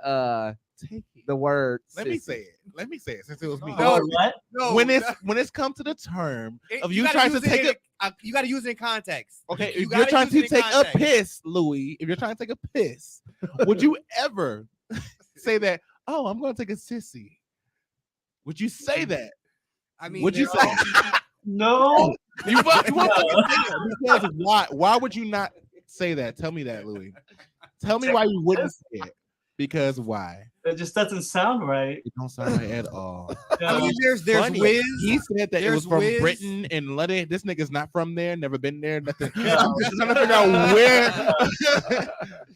the word? Let me say it since it was me. Oh, what? No, when it's come to the term of you gotta trying to use it take in a you got to use it in context. okay, You if gotta you're trying use it to in take a context. piss, Louis, if you're trying to take a piss, would you ever say that? Oh, I'm going to take a sissy. Would you say that? I mean, Would you they're say? all- No. You won't fucking say that because why? Why would you not say that? Tell me that, Louis. Tell me why you wouldn't say it. Because why? It just doesn't sound right. It don't sound right at all. I mean, there's Funny. Wiz. He said that it was There's from Wiz. Britain and London. This nigga's not from there, never been there, nothing. Yeah. I'm just trying to figure out where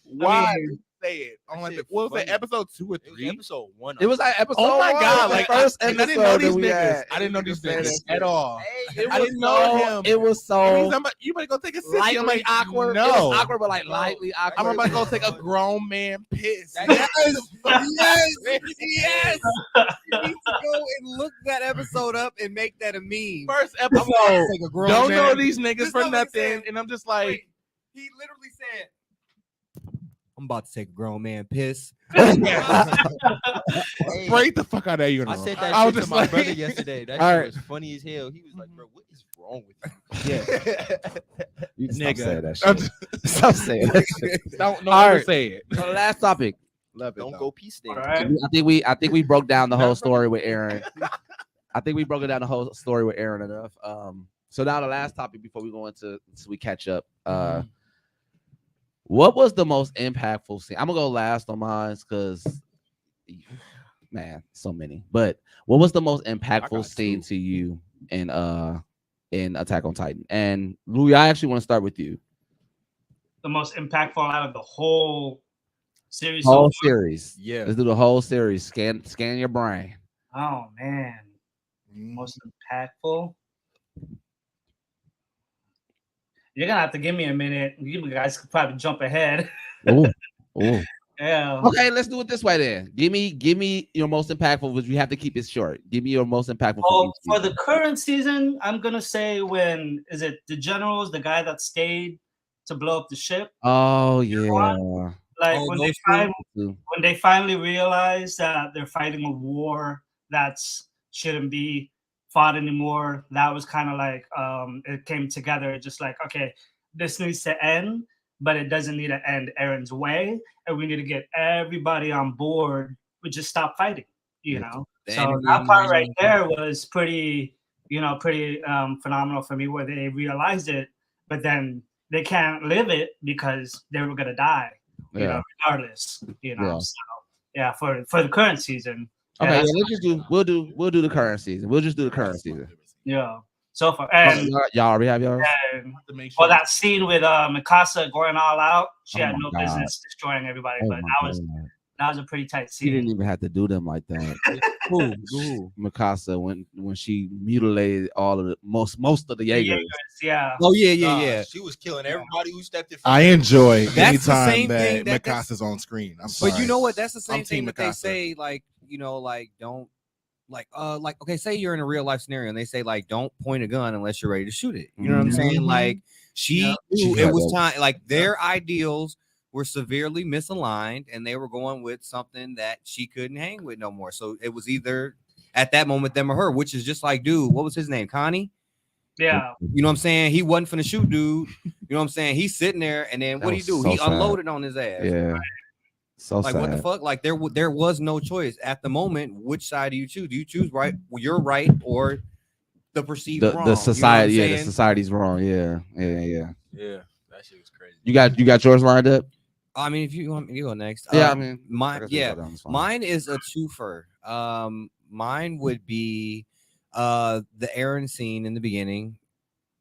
why you say it. On like shit what was it, funny. episode 2 or It was 3? episode 1. It was like episode. Oh my one, god, the like first I didn't know episode these that we niggas. had. I didn't know these Just niggas saying. at all. It I was didn't know so. him. It was so You better go take a sissy. lightly I'm like, awkward. No. It was awkward, but like lightly awkward. I'm about to go take a grown man piss. Yes, yes. You need to go and look that episode up and make that a meme. First I'm about to episode. take a grown Don't know man. these niggas This for is what he nothing. said. And I'm just like, Wait, he literally said, "I'm about to take a grown man piss." break the fuck out of you. I said that I was shit to just my like- brother yesterday. That All shit right. was funny as hell. He was like, "Bro, what is wrong with you?" You stop Nigga. saying that I'm shit. Stop saying that shit. Don't All ever right. say it. So the last topic. Love it. Don't though. go peace All there. right. I think we broke down the whole story with Aaron. I think we broke it down the whole story with Aaron enough. So now the last topic before we go into so we catch up. What was the most impactful scene? I'm gonna go last on mine because man, so many. But what was the most impactful scene to you in Attack on Titan? And Louis, I actually want to start with you. The most impactful out of the whole series. Whole So far? series. Yeah. Let's do the whole series. Scan your brain. Oh man, most impactful. You're gonna have to give me a minute. You guys could probably jump ahead. Ooh. Ooh. Yeah. Okay, let's do it this way then. Give me your most impactful, but you have to keep it short. Give me your most impactful. Well, each for season. the current season, I'm gonna say when is it the generals, the guy that stayed to blow up the ship? Oh yeah. Like Oh, when those they finally realized that they're fighting a war that shouldn't be fought anymore. That was kind of like it came together, just like okay, this needs to end, but it doesn't need to end Aaron's way, and we need to get everybody on board. We just stop fighting, you know. So that part right there was pretty phenomenal for me, where they realized it, but then they can't live it because they were gonna die, you know, regardless, you know. Yeah. So yeah, for the current season. Okay, Yeah, yeah, let's just do. We'll do the current season. We'll just do the current season. yeah. So far, and Y'all already have yours. well, that scene with Mikasa going all out, she Oh had my no God. business destroying everybody, Oh but my that was God. That was a pretty tight She didn't scene. even have to do them like that. Who? Mikasa when she mutilated all of the most of the The Jaegers. Jaegers, yeah. Oh yeah. She was killing everybody who stepped in front. I enjoy That's the anytime same thing that that's- Mikasa's on screen. I'm sorry. But you know what? That's the same I'm thing Team that they Mikasa. say, like, you know, like don't like okay, say you're in a real life scenario and they say like don't point a gun unless you're ready to shoot it. You know what I'm saying? Like she knew She it had was that. time, like their ideals were severely misaligned and they were going with something that she couldn't hang with no more. So it was either at that moment them or her, which is just like, dude, what was his name? Connie? Yeah. You know what I'm saying? He wasn't finna shoot, dude. You know what I'm saying? He's sitting there, and then That what he was do? so He sad. unloaded on his ass. Yeah. So Like sad. what the fuck? Like there was no choice at the moment. Which side do you choose? Do you choose right? Well, you're right, or the perceived wrong? The society, you know what I'm the saying? society's wrong. Yeah. Yeah, that shit was crazy. You got yours lined up? I mean, if you want me to go next, Yeah, I mean, I mine. guess we Yeah, go down this one. mine is a twofer. Mine would be the Aaron scene in the beginning,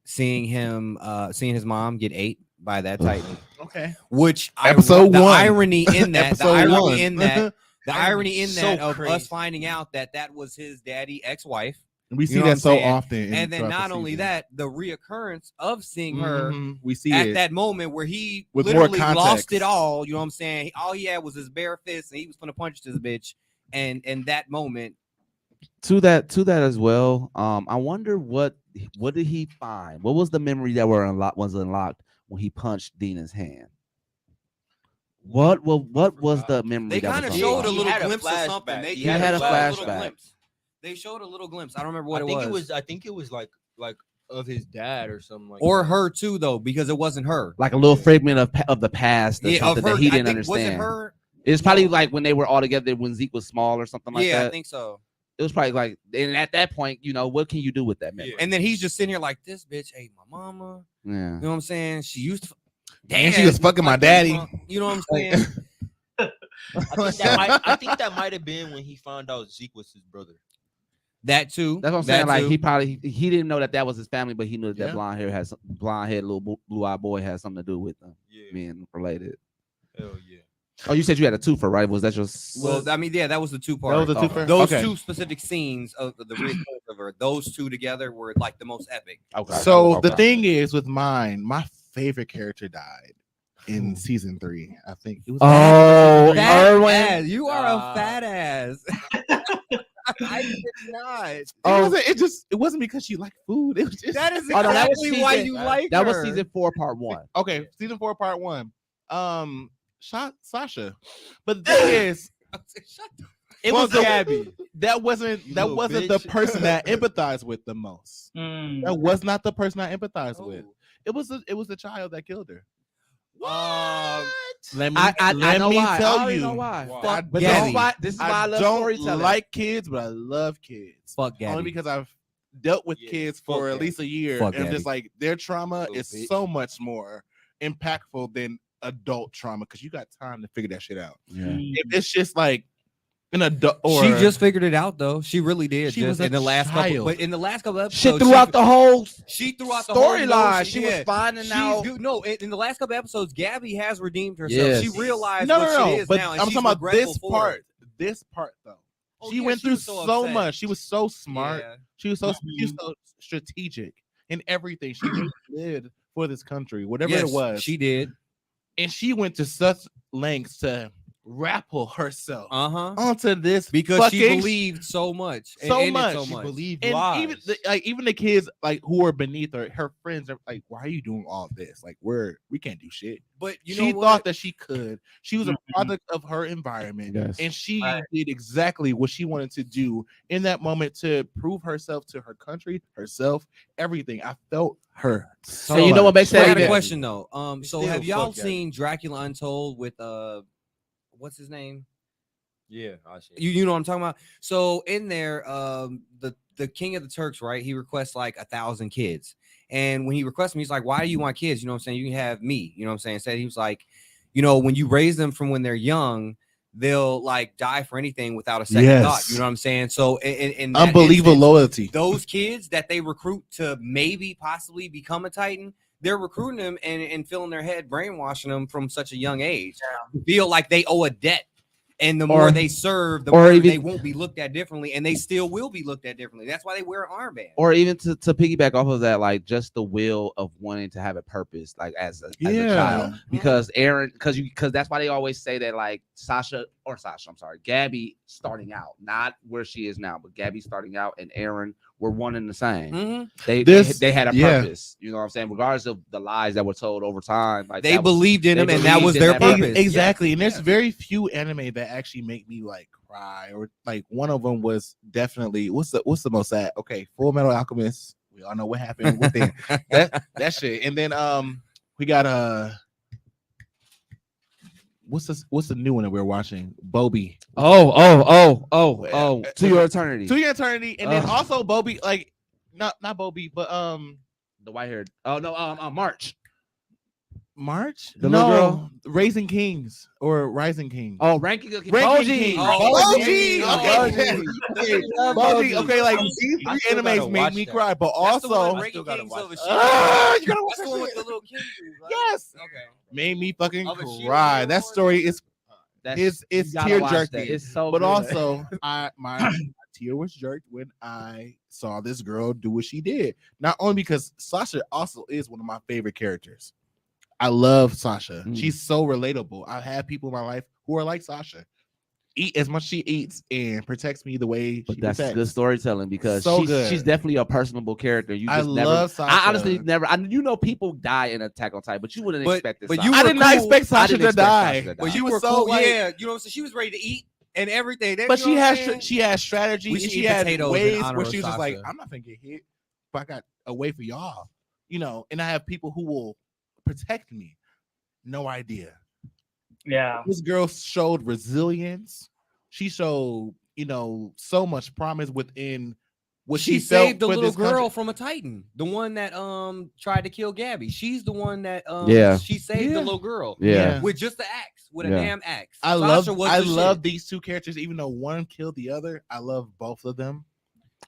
seeing his mom get ate by that Titan. Okay. Which Episode the one. irony in that, the Episode irony one. in that, the Irony irony in so that of crazy. us finding out that that was his daddy ex-wife, We see know what I'm that so saying? often. and then throughout not the only season. that, the reoccurrence of seeing her Mhm. We see at it. that moment where he With more literally lost context. it all. You know what I'm saying? All he had was his bare fist, and he was gonna punch this bitch. And that moment, To that as well. I wonder what did he find? What was the memory that was unlocked when he punched Dina's hand? What was the memory? they that kind of was showed a unlocked? little had a glimpse of something. flashback. They He had a showed little flashback. glimpse. They showed a little glimpse. I don't remember what I it think was. I think it was like of his dad or something like Or that. her too, though, because it wasn't her. Like a little fragment of the past or Yeah, of something her. that he I didn't think, was it understand. her? It's probably No. like when they were all together when Zeke was small or something like Yeah, that. I think so. It was probably like, and at that point, you know, what can you do with that memory? And then he's just sitting here like, this bitch ate my mama. Yeah. You know what I'm saying? She used to. And she was fucking my like, daddy. You know what I'm saying? I think that might have been when he found out Zeke was his brother. That too. That's what I'm saying. That Like too. he probably he didn't know that was his family, but he knew that Yeah. blonde haired little blue eyed boy had something to do with them Yeah, being related. hell yeah. Oh, you said you had a twofer, right? Was that just? Well, I mean, yeah, that was the two That part. was a twofer? Those Okay. two specific scenes of the reoccurrence of her, those two together were like the most epic. Okay. So the Okay. thing is with mine, my favorite character died in season 3. I think it was. Oh, Fat Erwin. ass. You are a fat ass. I did not. It wasn't because she liked food. It was just That is Oh, no, that was exactly why season- you like That was her. season 4, part 1. okay. Season 4, part 1. Sasha, but the thing is, Shut the it was the Gabby. that wasn't You that little wasn't the bitch. person that empathized with the most. Mm. That was not the person I empathized with. Oh. It was the child that killed her. What? Let me I let know me why. I tell already you. know why. Why? I But Gabby. this is why I love don't storytelling. like kids, but I love kids. Fuck Gabby. Only because I've dealt with Yeah, kids fuck for at Gabby. least a year, Fuck and I'm just Gabby. like their trauma Little is bitch. so much more impactful than adult trauma because you got time to figure that shit out. Yeah. If it's just like an adult, or She just figured it out though. She really did. She Just was a in the last couple, child. but in the last couple She episodes, threw out the whole she threw out the whole storyline. notion, She was yeah. finding out. No, in the last couple episodes, Gabby has redeemed herself. Yes. She realized no, what no, she no. is But now, and I'm she's talking about regretful this for part. it. This part though, Oh, she yeah, went she through was so upset. much. She was so smart. Yeah. She was so strategic in everything. She lived for this country, whatever Yes, it was. she did. And she went to such lengths to grapple herself Uh-huh. onto this Because she fucking believed so much. so in it much. so She much. believed and lies. even the kids like who are beneath her friends are like, why are you doing all this? Like we can't do shit. But you She know thought what? that she could. She was a product of her environment, Yes. and she Right. did exactly what she wanted to do in that moment to prove herself to her country, herself, everything. I felt her. So And you know what makes So I that had a even- question though. So Still have y'all fuck Gabby. seen Dracula Untold with what's his name? Yeah, I see. You know what I'm talking about? So in there, the king of the Turks, right? He requests like 1,000 kids. And when he requests me, he's like, why do you want kids? You know what I'm saying? You can have me. You know what I'm saying? Said he was like, you know, when you raise them from when they're young, they'll like die for anything without a second Yes. thought. You know what I'm saying? So in that unbelievable instance, loyalty. those kids that they recruit to maybe possibly become a Titan, they're recruiting them and filling their head, brainwashing them from such a young age. Feel like they owe a debt And the Or- more they serve, the or more even- they won't be looked at differently, and they still will be looked at differently. That's why they wear an armband. Or even to piggyback off of that, like just the will of wanting to have a purpose, like as a child. Because Aaron, because that's why they always say that, like Gabby starting out, not where she is now, but Gabby starting out and Aaron were one and the same. Mhm. They had a yeah. purpose, you know what I'm saying, regardless of the lies that were told over time. Like They believed in them, and that was their purpose. Exactly. And there's very few anime that actually make me like cry, or like one of them was definitely what's the most sad? Okay, Full Metal Alchemist. We all know what happened with them. that shit. And then we got what's the new one that we're watching? Bobby. To Your Eternity. To Your Eternity. And then also Bobby, like not Bobby, but the white haired. Oh no, March. The little no, girl? Raising Kings or Rising Kings. Oh, Ranking King. Ranking King. Boji. Okay. Boji. Okay, like these three still gotta animes made watch me that. cry, but That's the one also with I Ranking still gotta Kings watch of a that. Shield. you gotta watch That's the that one with shit. the little king dude, right? Yes. Okay. Made me fucking Of a Shield cry. hero That or story something? is That's, it's you gotta tear watch that. jerking. It's so But good. also my tear was jerked when I saw this girl do what she did. Not only because Sasha also is one of my favorite characters. I love Sasha. She's so relatable. I have people in my life who are like Sasha. Eat as much she eats and protects me the way But she that's protects. good storytelling because So good. she's definitely a personable character. You I just never. love Sasha. I honestly never. You know, people die in Attack on Titan, but you wouldn't expect this. but you I were did not cool. expect I Sasha didn't to expect die. Sasha to die. But you was were so, cool, like- yeah. You know what I'm saying? She was ready to eat and everything. But she has had strategy. We And should she eat had potatoes in ways honor where of she was just like, Sasha. I'm not gonna get hit, but I got a way for y'all. You know, and I have people who will protect me. No idea. Yeah. This girl showed resilience. She showed, so much promise within what she felt saved the for little this country. girl from a Titan, the one that tried to kill Gabby. She's the one that Yeah. she saved the little girl Yeah. with just the axe, with a Yeah. damn axe. I Sasha was the love shit. these two characters, even though one killed the other. I love both of them.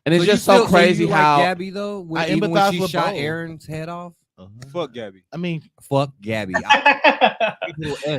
And it's So just you so still- crazy you how like Gabby though. I Even when empathize she with shot both. Aaron's head off. Fuck Gabby. I mean, Fuck Gabby.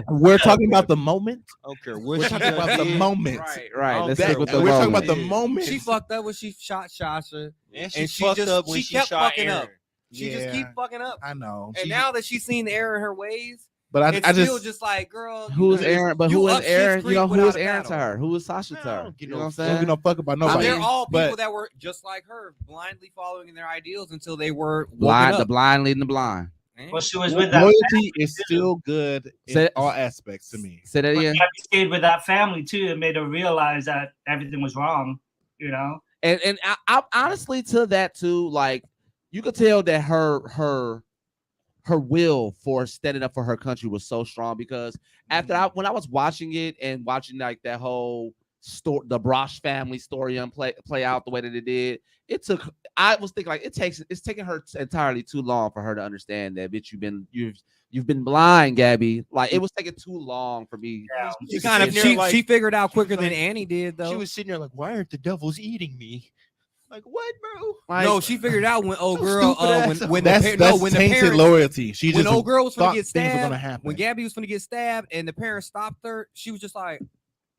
we're talking about the moment. I don't care We're what she talking about the did. moment. right. Let's That- stick with the we're talking moment. about the moment. She fucked up when she shot Sasha, And and she fucked just up when she she kept shot fucking Aaron. up. She just Yeah. keep fucking up. I know. And now that she's seen the error in her ways, But it's I still just just like, girl, Who's you- Aaron? But you who is up Schitt's Aaron? Creek Who is without a Aaron to battle. her? Who is Sasha to I her? don't give You know what I'm don't saying? give no fuck about I mean, nobody. they're all but people that were just like her, blindly following their ideals until they were woken Blind, the up. blind leading the blind. Well, she was with that. loyalty is still good in Say- all aspects to me. Say that But again. Gabby stayed with that family too. It made her realize that everything was wrong. You know. And I honestly to that too, like you could tell that her will for standing up for her country was so strong because when I was watching it and watching like that whole story, the Brosh family story play out the way that it did, I was thinking like it's taking her entirely too long for her to understand that bitch you've been blind, Gabby. Like it was taking too long for me. Yeah. She kind of she figured out quicker than like- Annie did though. She was sitting there like, why aren't the devils eating me? Like, what, bro? Like, no, she figured out when old So girl stupid ass. when That's when the tainted parents loyalty. She when just old girl was thought gonna get things were stabbed, gonna happen. when Gabby was gonna get stabbed and the parents stopped her, she was just like,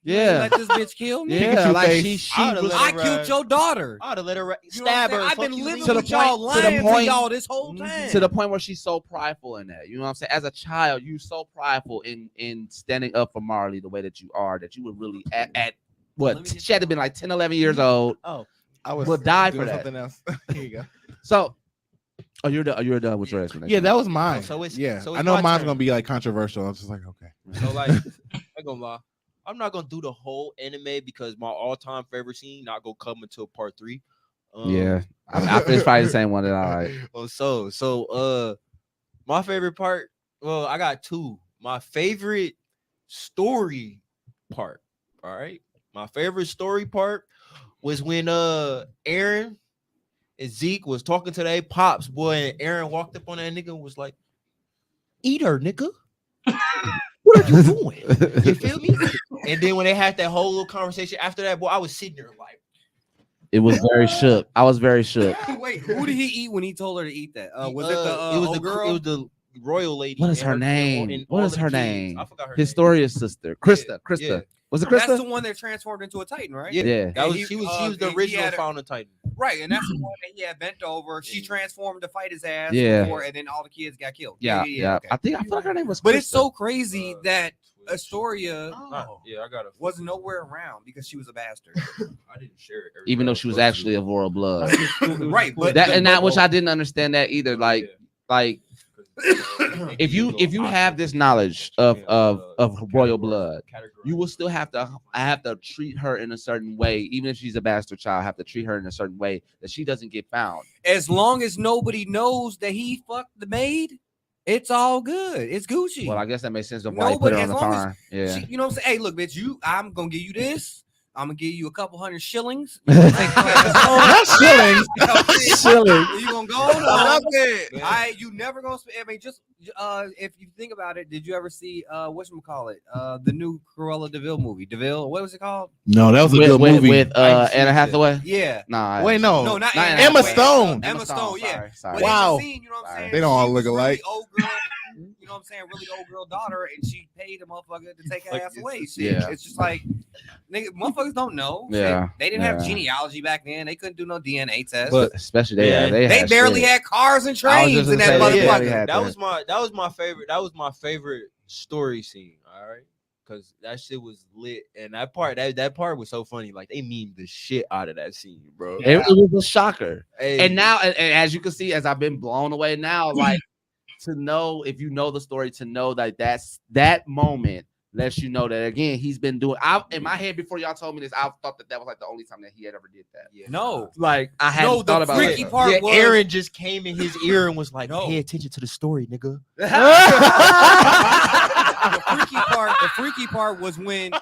yeah, let this bitch kill me. yeah, Pikachu like face. she I'd have was let I her killed your daughter. I'd have let her You know what I'm stab saying? her. I've fuck been you, living To the with y'all, point- to the lying to point- y'all this whole time. to the point where she's so prideful in that. You know what I'm saying? As a child, you're so prideful in standing up for Marley the way that you are, that you would really at what Let me get she had to be like 10, 11 years old. Oh, I was Would die doing for that. something else. Here you go. So you're done with your explanation. Yeah, that was mine. Oh, so it's- yeah, so it's I know my mine's turn. gonna be like controversial. I was just like, okay. So like, I ain't gonna lie. I'm not gonna do the whole anime because my all-time favorite scene not gonna come until part 3. Yeah, I it's probably the same one that I like. Oh, so my favorite part. Well, I got two. My favorite story part. All right, my favorite story part was when Aaron and Zeke was talking to their pops, boy, and Aaron walked up on that nigga and was like, "Eat her, nigga." What are you doing? You feel me? And then when they had that whole little conversation after that, boy, I was sitting there like, It was very shook. I was very shook. Wait, who did he eat when he told her to eat that? Was it the it was old the girl? It was the royal lady. What is and her name? and What all is of the her kids. name? I forgot her name. Historia's sister, Krista. Yeah. Was it That's Krista? the one that transformed into a Titan, right? Yeah. That was And she was the and he original had Fountain Titan. Right, and that's the one that he had bent over. She transformed to fight his ass. Yeah. Before, and then all the kids got killed. Yeah. Okay. I feel like her name was. But it's Krista. so crazy that Astoria Yeah, I got it. was nowhere around because she was a bastard. I didn't share it. Even though she was actually of royal blood. Right, but That which I didn't understand that either. Like if you have this knowledge of royal blood, you will still have to treat her in a certain way, even if she's a bastard child. Have to treat her in a certain way that she doesn't get found. As long as nobody knows that he fucked the maid, it's all good. It's Gucci. Well, I guess that makes sense of why he put her on the farm. Yeah, you know what I'm saying? Hey, look, bitch, I'm gonna give you this. I'm gonna give you a couple hundred shillings. You gonna take Not shillings. Shillings. You gonna go on? You never gonna spend. I mean, just if you think about it, did you ever see whatchamacallit? The new Cruella DeVille movie. DeVille, what was it called? No, that was a good movie with Anna Hathaway. Yeah. Nah. Wait, no. No, not Not Emma Hathaway. Stone. Emma Stone, yeah. Sorry. But Wow. in the scene, you know what I'm saying? They don't all She look was alike. Really old girl, you know what I'm saying? Really old girl daughter, and she paid a motherfucker to take her ass away. Shit. Yeah. It's just like, nigga, motherfuckers don't know. Yeah. They didn't have Yeah. genealogy back then. They couldn't do no DNA test. But especially they they barely had cars and trains in that motherfucker. That was my favorite. That was my favorite story scene. All right, because that shit was lit, and that part was so funny. Like they memed the shit out of that scene, bro. It was a shocker. Hey. And now, and as you can see, as I've been blown away now, like to know if you know the story, to know that that moment lets you know that again he's been doing. In my head before y'all told me this, I thought that was like the only time that he had ever did that. Yeah, no, like I hadn't thought about freaky it. part was Aaron just came in his ear and was like, "Pay attention to the story, nigga." The freaky part was when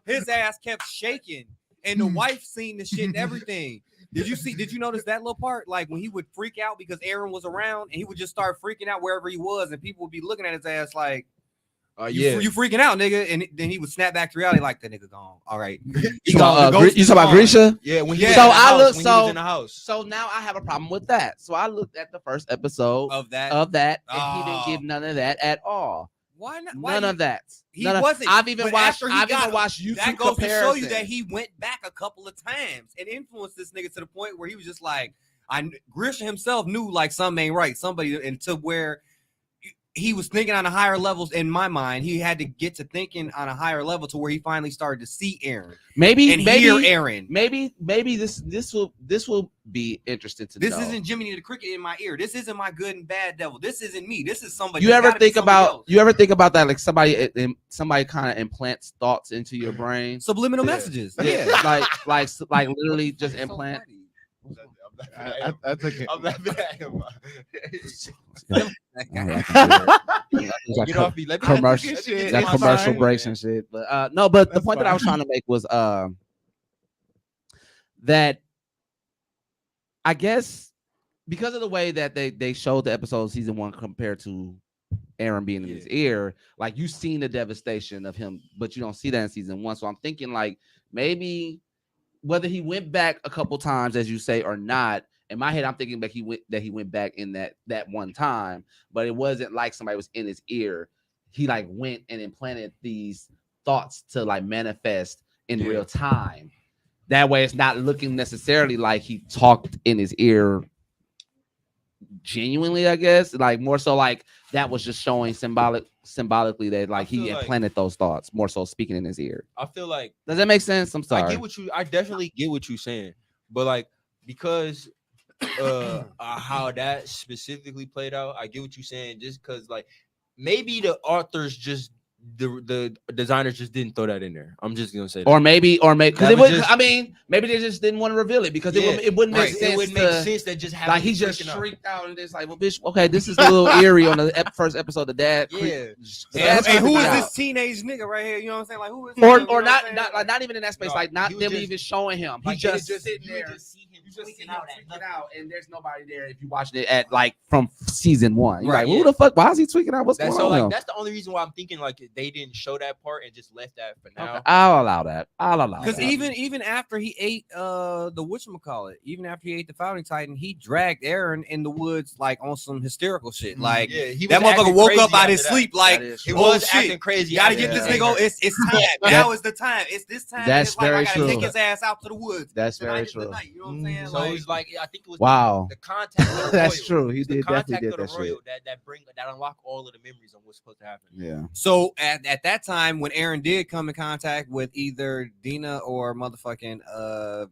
his ass kept shaking and the wife seen the shit and everything. Did you notice that little part? Like when he would freak out because Aaron was around and he would just start freaking out wherever he was, and people would be looking at his ass like, you freaking out, nigga. And then he would snap back to reality like, that nigga gone. All right. You talking about Grisha? Yeah, when he was in the house. So now I have a problem with that. So I looked at the first episode of that, and he didn't give none of that at all. Why not? None of that. He wasn't. I've even watched YouTube that goes to show you comparisons. that he went back a couple of times and influenced this nigga to the point where he was just like, Grisha himself knew like something ain't right. Somebody, and to where he was thinking on a higher levels. In my mind, he had to get to thinking on a higher level to where he finally started to see Aaron. Maybe hear Aaron. Maybe this will be interesting to know. This isn't Jiminy the Cricket in my ear. This isn't my good and bad devil. This isn't me. This is somebody. You ever think about that? Like somebody kind of implants thoughts into your brain. Subliminal messages. Yeah, like literally just implant. I took it. I'm laughing at him. Commercial breaks and shit. But no, but the point that I was trying to make was that I guess because of the way that they showed the episode of season 1 compared to Aaron being in his ear, like you've seen the devastation of him, but you don't see that in season 1. So I'm thinking like maybe whether he went back a couple times, as you say, or not. In my head, I'm thinking that he went back in that one time, but it wasn't like somebody was in his ear. He like went and implanted these thoughts to like manifest in real time. That way, it's not looking necessarily like he talked in his ear genuinely, I guess. Like more so like that was just showing symbolically that like he implanted those thoughts, more so speaking in his ear. I feel like, does that make sense? I'm sorry. I definitely get what you're saying, but like because how that specifically played out, I get what you're saying. Just because like maybe the authors just the designers just didn't throw that in there. I'm just gonna say that. Or maybe because it would. I mean, maybe they just didn't want to reveal it because it wouldn't make sense. It wouldn't make sense that just like he just shrieked out and it's like, well, bitch, okay, this is a little eerie on the first episode of Dad. Yeah. And who is this teenage nigga right here? You know what I'm saying? Like who is? Or not even in that space. Like not them even showing him. He just sitting there. You just see him tweaking out, and there's nobody there if you watching it at like from season 1. You're Right, like, who the fuck? Why is he tweaking out? What's going on? Like that's the only reason why I'm thinking like they didn't show that part and just left that for now. Okay, I'll allow that. I'll allow Because that. even after he ate the whatchamacallit, even after he ate the Founding Titan, he dragged Aaron in the woods like on some hysterical shit. Like he that was motherfucker acting woke crazy up out after his that. sleep like He oh was shit. acting crazy. Gotta after get this that. nigga. It's time. Now is the time. It's this time. That's it's like very I gotta true. take his ass out to the woods. That's Tonight very is the true. night, you know what I'm saying? So it's like I think it was Wow. the contact of the That's royal. true. He It's the did definitely contact did of the that shit. royal that unlock all of the memories on what's supposed to happen. Yeah. So at that time, when Aaron did come in contact with either Dina or motherfucking a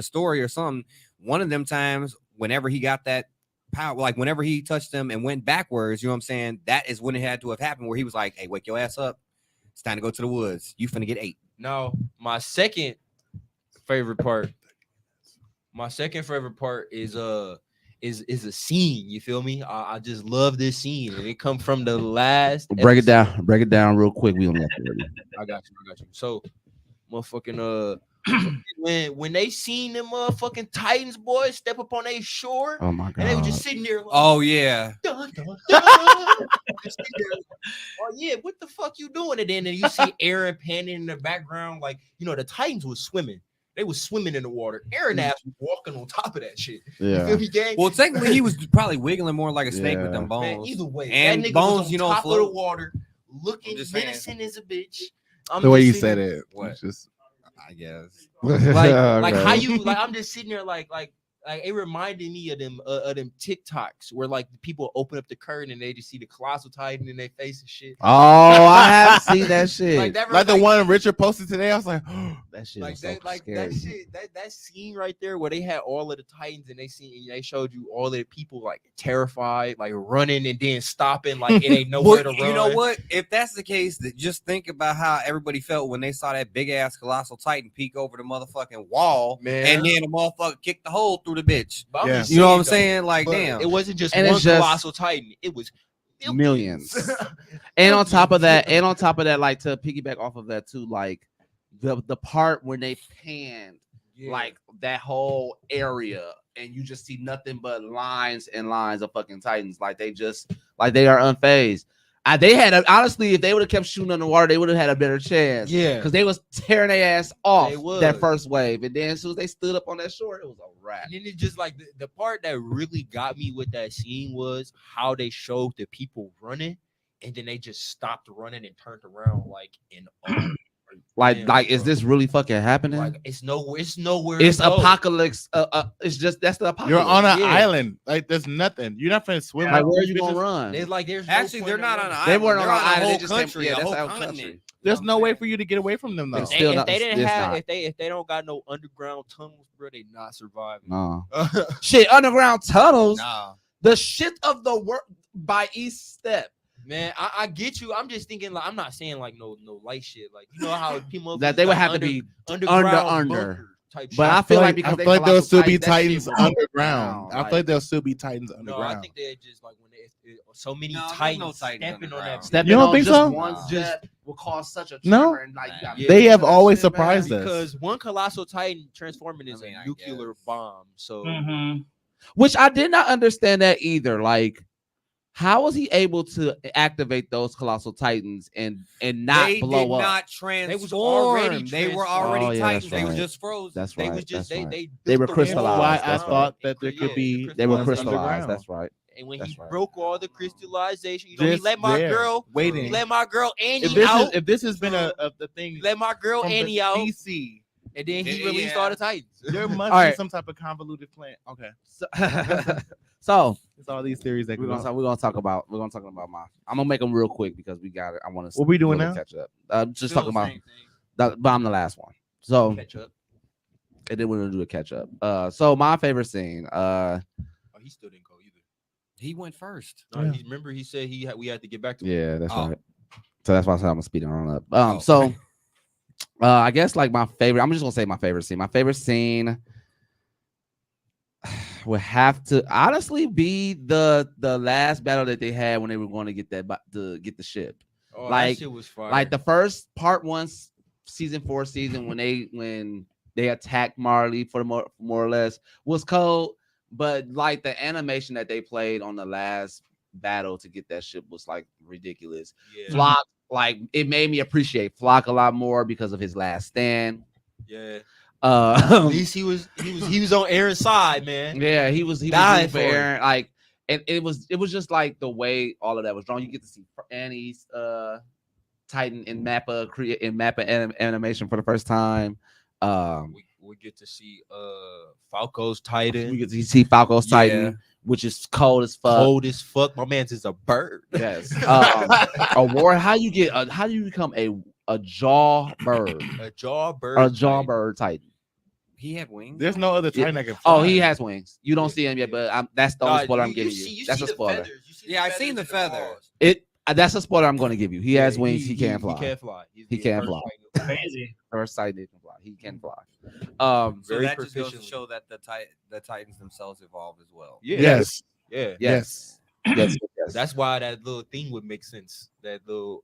story or something, one of them times, whenever he got that power, like whenever he touched them and went backwards, you know what I'm saying? That is when it had to have happened, where he was like, "Hey, wake your ass up! It's time to go to the woods. You finna get 8." Now, my second favorite part is a scene. You feel me? I just love this scene, and it come from the last. Break it episode. down real quick. We only have to I got you. So, motherfucking when they seen them motherfucking Titans boys step up on their shore, Oh my and they were god. just sitting there. Like, Oh yeah, dun, dun, dun. Just sitting there, oh yeah, what the fuck you doing? And then you see Aaron panning in the background, like the Titans was swimming. They was swimming in the water. Aaron ass was walking on top of that shit. You Yeah. feel me, gang? well technically he was probably wiggling more like a snake with them Yeah. bones. Man, either way, And that nigga bones, was on you know, top of float. the water, looking just saying. menacing as a bitch. The way you just said sitting- it, What? it's just I guess. like Okay. how you like I'm just sitting there like it reminded me of them TikToks where like people open up the curtain and they just see the colossal titan in their face and shit. Oh, I have seen that shit. Like that, like the one Richard posted today. I was like, that shit like was so that, like scary. that shit, that scene right there where they had all of the Titans and they showed you all of the people like terrified, like running and then stopping, like it ain't nowhere to run. You know what? If that's the case, just think about how everybody felt when they saw that big ass colossal titan peek over the motherfucking wall, Man. and then the motherfucker kicked the hole through the bitch. But I'm Yeah. just You know what I'm saying, saying? Like, though, damn. it wasn't just And one it's just colossal titan. It was millions. And on top of that, like to piggyback off of that too, like the part when they panned like that whole area and you just see nothing but lines and lines of fucking Titans, like they are unfazed. They had honestly, if they would have kept shooting underwater, they would have had a better chance. Yeah. because they was tearing their ass off They was. that first wave, and then as soon as they stood up on that shore, it was a wrap. And then it just like the part that really got me with that scene was how they showed the people running, and then they just stopped running and turned around like in awe. Like, Damn, is bro. this really fucking happening? Like it's nowhere. It's nowhere. It's to go. apocalypse. It's just that's the apocalypse. you're on an Yeah. island. Like there's nothing. You're not finna swim. Like, like where are these you gonna bitches. run? There's no Actually, point they're in not on running. an They island. weren't They're on on an a island. They whole just came- country, yeah, a that's whole our continent. country. There's no way for you to get away from them though. It's still If not- they didn't it's have, not. if they don't got no underground tunnels, bro, they not surviving. No shit. Underground tunnels. Nah. The shit of the work by East Step. Man, I get you. I'm just thinking like I'm not saying like no light shit. Like you know how people That they would have to be underground under. bunker type But shit. I feel like because I they feel like there'll colossal still be Titans, that shit Titans was underground. down, I feel like there'll still be Titans No, I underground. think they're just like when so many No, there's Titans no Titans stepping on underground. that. stepping You don't on think just so? one No. step will cause such a No. tremor and like you gotta Yeah. They get have to that always shit, man. surprised us. Because one colossal Titan transforming is I mean, a I nuclear guess. bomb. So Mhm. Which I did not understand that either. Like, how was he able to activate those colossal Titans and not They blow did up? not was transform. already They were transformed. already Oh, yeah, Titans. that's They were right. just frozen. That's they right. was just that's they right. they They were built the crystallized. wall Why I That's thought right. that there could Yeah, be They were ones crystallized. underground. That's right. And when That's he right. broke all the crystallization, you know, he Just let my there, girl, waiting. he let my girl Annie If this out. if this has been a the thing He let my girl from Annie the out, DC, and then he Yeah, released yeah. all the Titans. there must All be right. some type of convoluted plan. Okay, So it's all these theories that we're go. gonna talk about my. I'm gonna make them real quick because we got it. I want to. What we doing now? Catch up. Just Still talking the about. same thing. But I'm the last one. So Catch up. and then we're gonna do a catch up. So my favorite scene. Oh, he still didn't go either. He went first. No, Yeah. remember he said we had to get back to him. Yeah, that's Oh. right. So that's why I said I'm gonna speed it on up. Oh. So I guess like my favorite. I'm just gonna say my favorite scene. My favorite scene would have to honestly be the last battle that they had when they were going to get the ship. Oh, Like- that shit was fire. Like the first part 1 season 4 season when They attacked Marley for more or less. Was cold, but like the animation that they played on the last battle to get that ship was like ridiculous. Yeah. Flock, like it made me appreciate Flock a lot more because of his last stand. Yeah. At least he was on Aaron's side, man. Yeah, he was dying for for it. Aaron. Like, and it was just like the way all of that was drawn. You get to see Annie's Titan in Mappa animation for the first time. We get to see Falco's Titan. We get to see Falco's Titan, which is cold as fuck. Cold as fuck. My man's is a bird. Yes. A war. How do you become a jaw bird? A jaw bird. A jaw bird Titan. He had wings. There's no other Titan that can fly. Oh, he has wings. You don't see him yet, but that's the only spoiler I'm giving you. That's a spoiler. Yeah, I've seen the feathers. That's a spoiler I'm going to give you. He has wings. He can fly. He can fly. He can fly. Crazy. First sight he can fly. He can fly. So Very that just goes to proficiently. show that the Titans themselves evolved as well. Yeah. Yes. Yeah. Yes. Yes. That's why that little thing would make sense. That little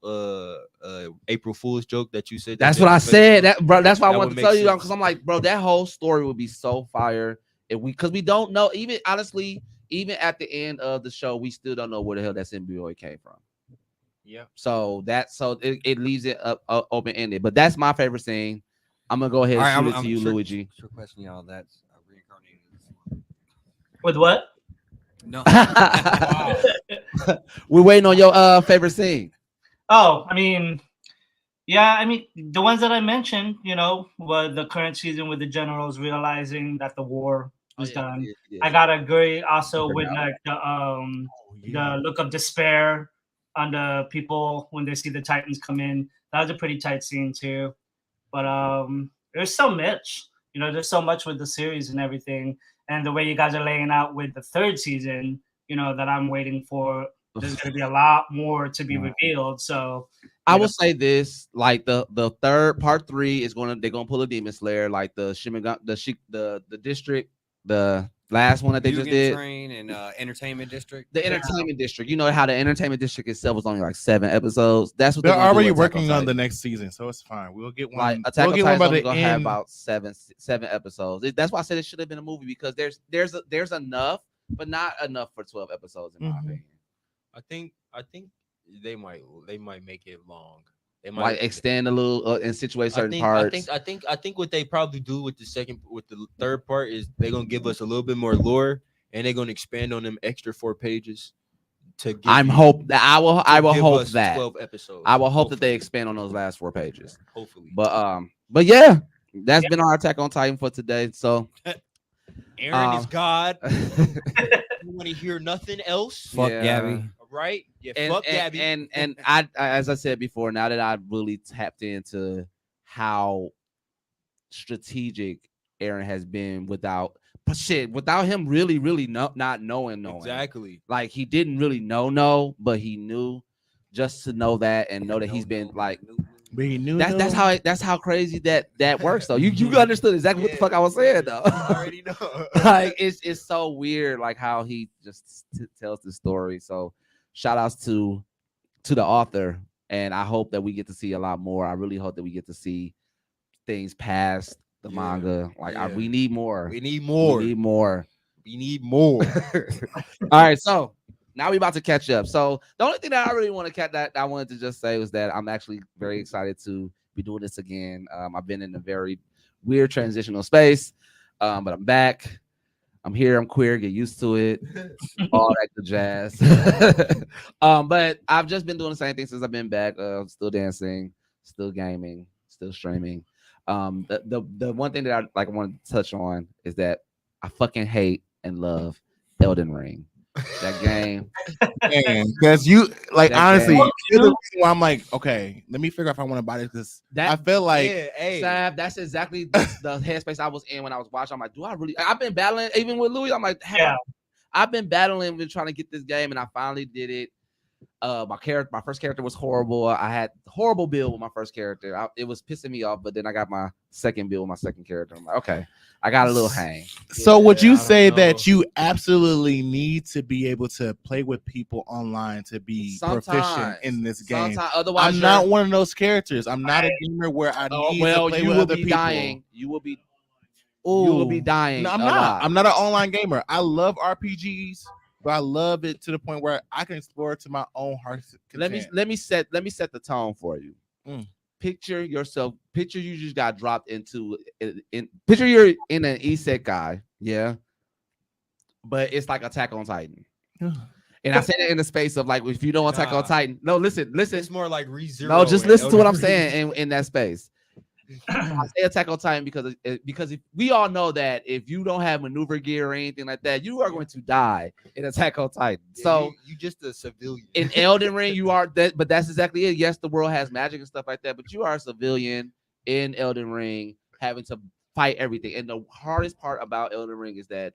April Fool's joke that you said. That's what I said. Bro, that's why I That wanted would to tell make you sense. because I'm like, bro, that whole story would be so fire if because we don't know. Even honestly, even at the end of the show, we still don't know where the hell that symbiote came from. Yeah. So it leaves it open ended. But that's my favorite scene. I'm gonna go ahead and shoot it to you, Luigi. Sure question y'all. That's reincarnated. With what? No. We're waiting on your favorite scene. Oh, I mean, the ones that I mentioned, were the current season with the generals realizing that the war was done. Yeah. I got a great also with like the look of despair on the people when they see the Titans come in. That was a pretty tight scene too. But there's so much, there's so much with the series and everything, and the way you guys are laying out with the third season, that I'm waiting for. There's going to be a lot more to be revealed. So I will say this: like the third part 3 is they're gonna pull a Demon Slayer, like the district, the last one that they just did. Train and Entertainment District. The Entertainment District. You know how the Entertainment District itself was only like 7 episodes. That's what They're already do with Attack working on the Titan. next season, so it's fine. We'll get one. Like Attack we'll on get one Titan's by only the gonna have end. about seven episodes. That's why I said it should have been a movie because there's enough, but not enough for 12 episodes in my opinion. I think they might make it long. They Like might extend a little and situate certain parts. I think what they probably do with the third part is they're gonna give us a little bit more lore and they're gonna expand on them extra 4 pages to give I will hope us that 12 episodes. I will hope that they expand on those last 4 pages. Hopefully. But yeah, that's been our Attack on Titan for today. So Aaron is God. You want to hear nothing else? Fuck Gabby. Right? Yeah, and, fuck Gabby. And I, as I said before, now that I've really tapped into how strategic Aaron has been without him really not knowing. Exactly. Like he didn't really know, but he knew just to know that and know that he's been like. But he knew That's how crazy that works though. You understood exactly what the fuck I was saying though. I already know. Like it's so weird like how he just tells the story. So shout outs to the author, and I hope that we get to see a lot more. I really hope that we get to see things past the manga. Like we need more. We need more. We need more. We need more. All right, so now we about to catch up. So the only thing that I really want to that I wanted to just say was that I'm actually very excited to be doing this again. I've been in a very weird transitional space, but I'm back. I'm here. I'm queer. Get used to it. All that good jazz. But I've just been doing the same thing since I've been back. Still dancing, still gaming, still streaming. The one thing that I want to touch on is that I fucking hate and love Elden Ring. That game, because you like That honestly, game. you're the reason why I'm like, okay, let me figure out if I want to buy this because I feel like Sav, that's exactly the headspace I was in when I was watching. I'm like, do I really? I've been battling even with Louis. I'm like, I've been battling with trying to get this game, and I finally did it. My first character was horrible. I had horrible build with my first character. It was pissing me off, but then I got my second build with my second character. I'm like, okay, I got a little hang. So would you say that you absolutely need to be able to play with people online to be proficient in this game? Otherwise, I'm not one of those characters. I'm not a gamer where I need to play with other people. You will be You will be dying. No, I'm a not. lot. I'm not an online gamer. I love RPGs, but I love it to the point where I can explore it to my own heart's content. Let me set the tone for you. Picture yourself. Picture you just got dropped into. Picture you're in an isekai, yeah, but it's like Attack on Titan. And I said it in the space of like, if you don't Attack on Titan, no, listen. It's more like ReZero. No, just and listen to what I'm Elden saying in that space. I say Attack on Titan because if we all know that if you don't have maneuver gear or anything like that, you are going to die in Attack on Titan. Yeah, so you just a civilian. In Elden Ring, you are that, but that's exactly it. Yes, the world has magic and stuff like that, but you are a civilian in Elden Ring having to fight everything. And the hardest part about Elden Ring is that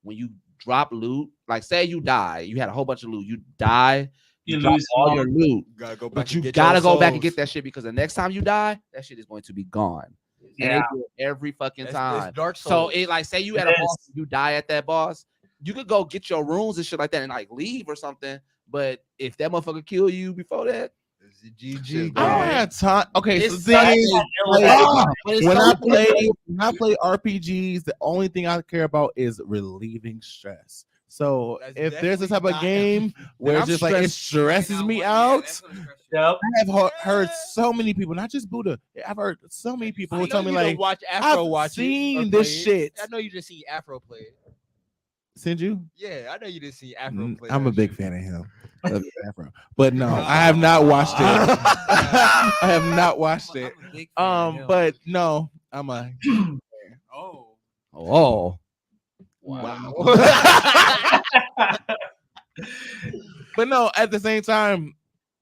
when you drop loot, like say you die, you had a whole bunch of loot, you die. You lose all your loot, but you gotta go back and get that shit because the next time you die, that shit is going to be gone. And they do it every fucking time. Dark Souls. So it like say you at a boss, you die at that boss, you could go get your runes and shit like that and like leave or something. But if that motherfucker kill you before that, it's a GG. I don't have time. Okay, It's so the thing is, when I play RPGs, the only thing I care about is relieving stress. So if there's a type of game where it's just like it stresses me out, I have heard so many people, not just Buddha. I've heard so many people who tell me like, I've seen this shit. I know you just see Afro play it. Send you? Yeah, I know you didn't see Afro play. I'm a big fan of him. Afro. But no, I have not watched it. I have not watched it. But no, I'm a oh. Wow. But no, at the same time,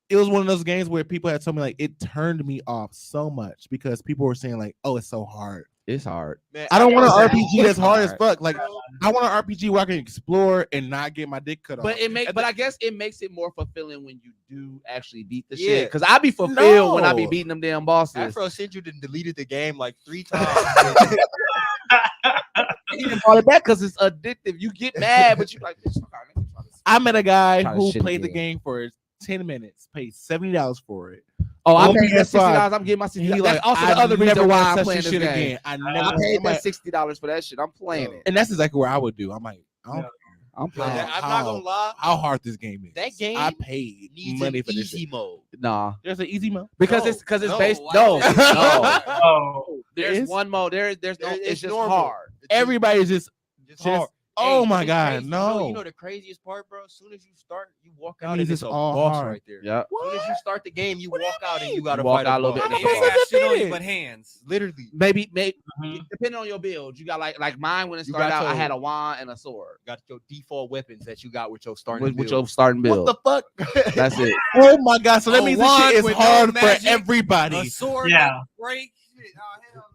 it was one of those games where people had told me like it turned me off so much because people were saying like, "Oh, it's so hard." It's hard. Man, I don't want an RPG that's hard as fuck. Like I want an RPG where I can explore and not get my dick cut off. But I guess it makes it more fulfilling when you do actually beat the shit. Because I be fulfilled when I be beating them damn bosses. Afro sent you to deleted the game like 3 times. Even all of that because it's addictive. You get mad, but you like this. I met a guy who played the game for 10 minutes, paid $70 for it. Oh, I paid that $60. I'm getting my $60. That's also the other reason why I'm playing this game. Again. I paid that $60 for that shit. I'm playing it, and that's exactly what I would do. I'm like, I'm playing. I'm not gonna lie. How hard this game is. That game I paid money for this easy mode. Nah, there's an easy mode because it's based. No. There's one mode. There's no. It's just normal. hard. Everybody's just hard. Oh my god, crazy, no! Bro, you know the craziest part, bro? As soon as you start, you walk out and it's it's a all boss hard. right there. Yeah. As soon as you start the game, you walk out and you gotta walk fight out a little boss. bit. You ain't got shit on you but hands. Literally. Maybe depending on your build, you got like mine when it started out. I had a wand and a sword. Got your default weapons that you got with your starting build. With your starting build. What the fuck? That's it. Oh my god! So that means this shit is hard for everybody. A sword, break.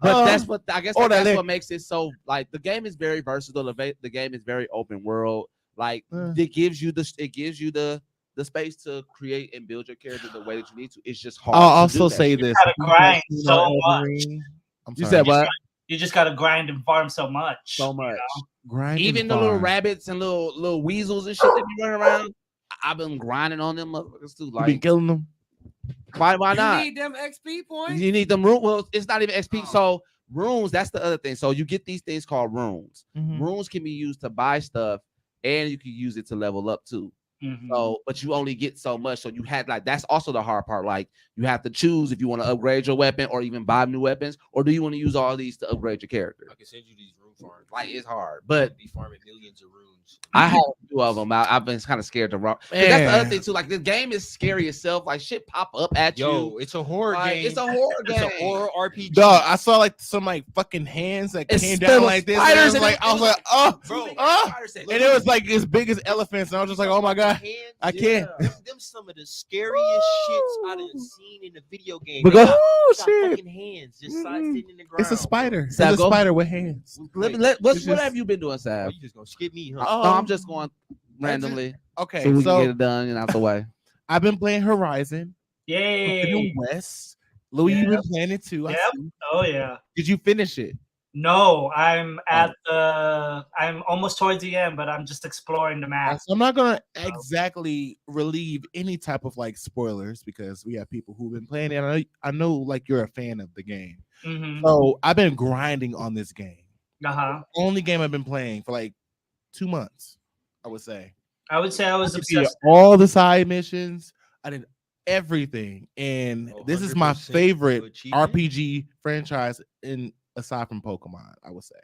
But that's what I guess that's what makes it so like the game is very versatile. The game is very open world. Like it gives you the space to create and build your character the way that you need to. It's just hard. I'll also say this: you gotta grind so much. You said what? You just gotta grind and farm so much. So much. You know? Grind. Even the little rabbits and little weasels and shit that be running around. I've been grinding on them motherfuckers too. Like you been killing them. Why not? You need them XP points. You need them runes. Well, it's not even XP. So runes, that's the other thing. So you get these things called runes. Runes can be used to buy stuff, and you can use it to level up too. So, but you only get so much. So you had like that's also the hard part. Like you have to choose if you want to upgrade your weapon or even buy new weapons, or do you want to use all these to upgrade your character? I can send you these rune farms. Like it's hard, but be farming millions of runes. I have a few of them. I've been kind of scared to run. That's the other thing too. Like the game is scary itself. Like shit pop up at you. Yo, it's a horror game. It's a horror game. It's a horror RPG. Dog, I saw like some like fucking hands that came down like this. I was like, oh, bro, and it was like as big as elephants. And I was just like, oh my god, I can't. Them some of the scariest shits I've seen in a video game. But shit. Fucking hands just sitting in the ground. It's a spider. It's Sav, a spider with hands. What have you been doing, Sav? You just gonna skip me, huh? No, I'm just going randomly. Okay, so we can get it done and out the way. I've been playing Horizon. Yay! West. Louis, you've been playing it too. Yep. Oh yeah. Did you finish it? No, I'm almost towards the end, but I'm just exploring the map. So I'm not gonna exactly relieve any type of like spoilers because we have people who've been playing it. I know like you're a fan of the game. So I've been grinding on this game. Only game I've been playing for like 2 months, I would say. I would say I was I did obsessed. all the side missions. I did everything, and this is my 100% favorite achievement? RPG franchise aside from Pokemon. I would say.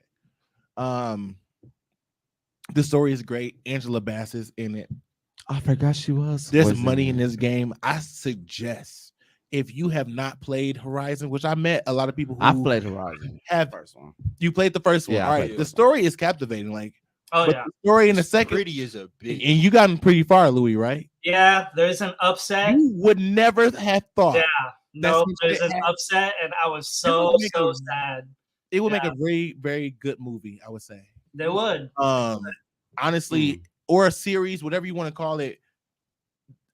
The story is great. Angela Bassett's in it. I forgot she was. There's voicing money it. in this game. I suggest if you have not played Horizon, which I met a lot of people who I played Horizon. have First one. you played the first one. Yeah, I All played right. the The first story is captivating. Like, Oh but yeah, the story in the It's second, pretty is a and bitch. you gotten pretty far, Louis, right? yeah. There's an upset. You would never have thought. Yeah, no, some there's shit an happened. upset, and I was It would so make a- sad. It would make a very, very good movie, I would say. They would. Honestly, or a series, whatever you want to call it.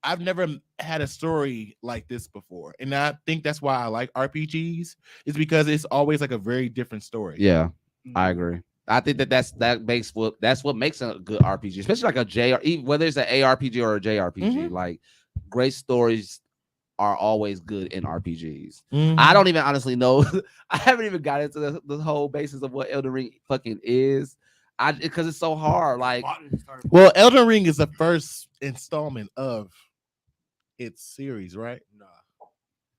I've never had a story like this before, and I think that's why I like RPGs. Is because it's always like a very different story. Yeah, I agree. I think that's what makes a good RPG, especially like a J, even whether it's an ARPG or a JRPG. Like great stories are always good in RPGs. I don't even honestly know. I haven't even got into the whole basis of what Elden Ring fucking is. Because it's so hard. Like, well, Elden Ring is the first installment of its series, right? Nah.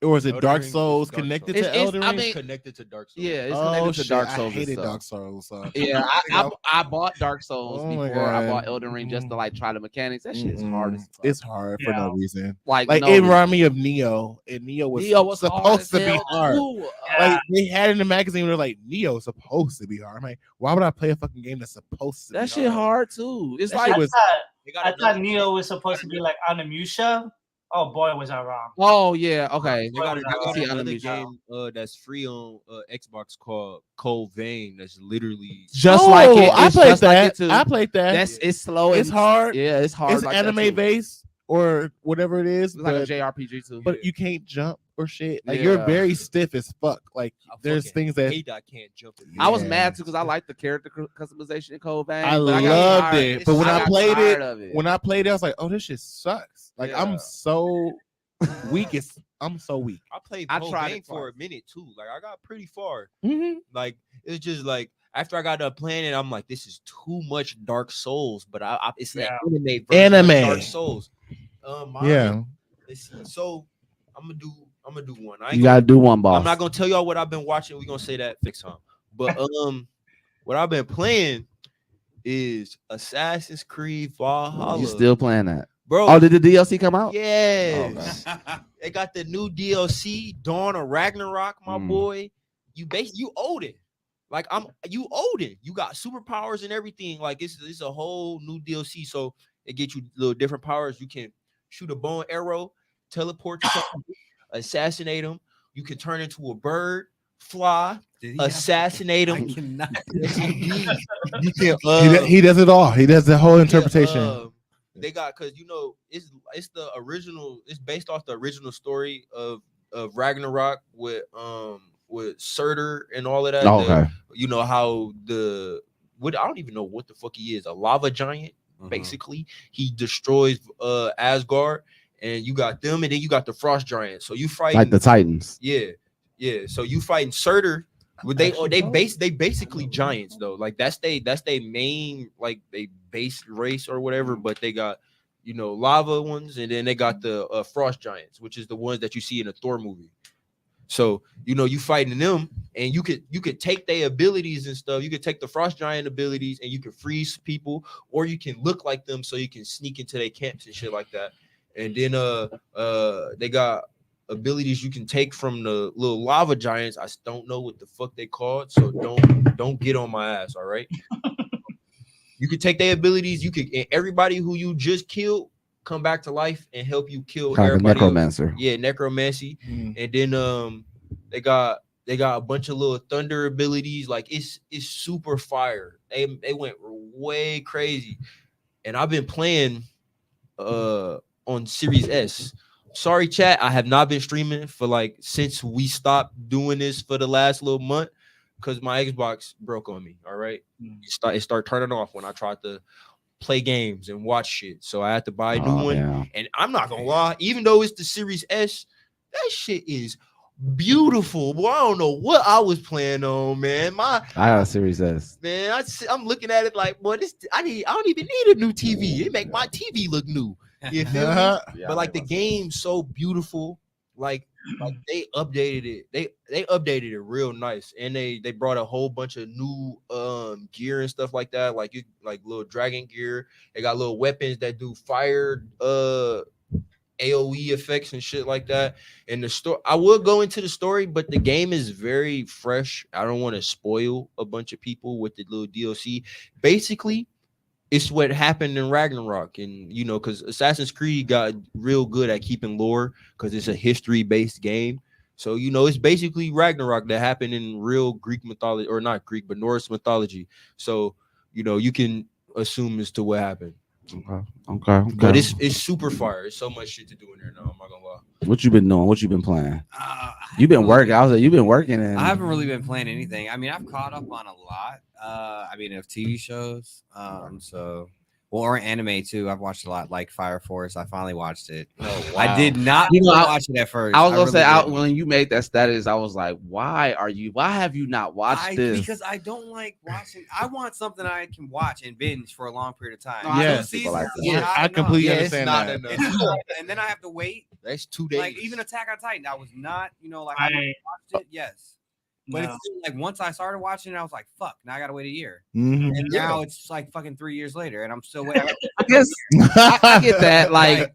Or is it Elden Dark Ring is Souls Dark connected Souls. to Elden Ring? I mean, Connected to Dark Souls. yeah, it's Oh connected to shit! Dark I Souls. hated and stuff. Dark Souls. Yeah, I bought Dark Souls Oh my before I bought God. Elden Ring just to like try the mechanics. That shit is hard as fuck. It's hard for no reason. Like Like no it reason. reminded me of Neo, and Neo was hard supposed as to be hell, hard. too. Like they had in the magazine, they're like, Neo's supposed to be hard. I'm like, why would I play a fucking game that's supposed to That be shit hard too. It's That like shit was I thought Neo was supposed to be like Onimusha. Oh boy, was I wrong. Oh yeah, okay. They got, see another Onimusha. game that's free on Xbox called Cold Vein. That's literally Just like it. I It's played just like that. it, too. I played that. It's slow. It's and- hard. Yeah, it's hard. It's like that, anime too. based or whatever it is. It's like a but, JRPG too. but you can't jump or shit. Like you're Yeah. very stiff as fuck. Like there's things that hate I can't jump in. I was Yeah. mad too because I like the character customization in Code Vein. I but got loved tired. it. But when I got played tired it, of it, when I played it, I was like, oh, this shit sucks. Like Yeah. I'm so weak. I'm so weak. I played I Cold tried Vein it for a twice. minute too. Like I got pretty far. Mm-hmm. Like it's just like after I got done playing it, I'm like, this is too much Dark Souls. But it's that anime version of Dark Souls. Yeah. Let's see. So I'm gonna do one. I ain't you gonna- gotta do one, boss. I'm not gonna tell y'all what I've been watching. We're gonna say that next time. But what I've been playing is Assassin's Creed Valhalla. You still playing that, bro? Oh, did the DLC come out? Yes. They got the new DLC, Dawn of Ragnarok, my boy. You owed it. Like you owed it. You got superpowers and everything. Like it's a whole new DLC. So it gets you little different powers. You can shoot a bow and arrow, teleport to someone, assassinate them. You can turn into a bird, fly, assassinate them. I cannot. You can, He does it all. He does the whole interpretation. They got because it's the original. It's based off the original story of Ragnarok with Surtur and all of that. Oh, okay. You know how I don't even know what the fuck he is. A lava giant. Basically, he destroys Asgard, and you got them, and then you got the frost giant. So you fight Like the Titans. Yeah. So you fighting Surtur. But they basically giants though. Like that's they main like they base race or whatever. But they got lava ones, and then they got the frost giants, which is the ones that you see in the Thor movie. So you fighting them, and you could take their abilities and stuff. You could take the frost giant abilities, and you can freeze people, or you can look like them, so you can sneak into their camps and shit like that. And then they got abilities you can take from the little lava giants. I don't know what the fuck they called, so don't get on my ass. All right. You can take their abilities. You could, and everybody who you just killed come back to life and help you kill Like a everybody necromancer. else. Yeah, necromancy. And then they got a bunch of little thunder abilities. Like it's super fire. They went way crazy. And I've been playing on Series S. Sorry, chat. I have not been streaming for since we stopped doing this for the last little month because my Xbox broke on me. All right. It started turning off when I tried to play games and watch shit. So I had to buy a new one. Yeah. And I'm not gonna lie, even though it's the Series S, that shit is beautiful. Boy, I don't know what I was playing on, man. I got a Series S. Man, I'm looking at it like, boy, I don't even need a new TV. It make my TV look new. You feel me? Yeah, But like the game's so beautiful. Like they updated it. They updated it real nice, and they brought a whole bunch of new gear and stuff like that. Like little dragon gear. They got little weapons that do fire AOE effects and shit like that. And the story, I will go into the story, but the game is very fresh. I don't want to spoil a bunch of people with the little DLC. Basically, it's what happened in Ragnarok, and you know, because Assassin's Creed got real good at keeping lore because it's a history-based game. So you know, it's basically Ragnarok that happened in real Greek mythology, or not Greek, but Norse mythology. So you know, you can assume as to what happened. Okay. But it's super fire. It's so much shit to do in there now. I'm not gonna lie. What you been doing? What you been playing? You've been working. I was like, you've been working, and I haven't really been playing anything. I mean, I've caught up on a lot. I mean, of TV shows. Or anime too. I've watched a lot, like Fire Force. I finally watched it. Oh, wow. I did not watch it at first. I was gonna say really when you made that status, I was like, why have you not watched this? Because I don't like watching. I want something I can watch and binge for a long period of time. Yes. I completely understand that. And then I have to wait. That's 2 days. Like even Attack on Titan, I was not, like I watched it. Yes. But it's still, like once I started watching it, I was like, "Fuck!" Now I gotta wait a year, and now it's like fucking 3 years later, and I'm still waiting. I guess I get that. Like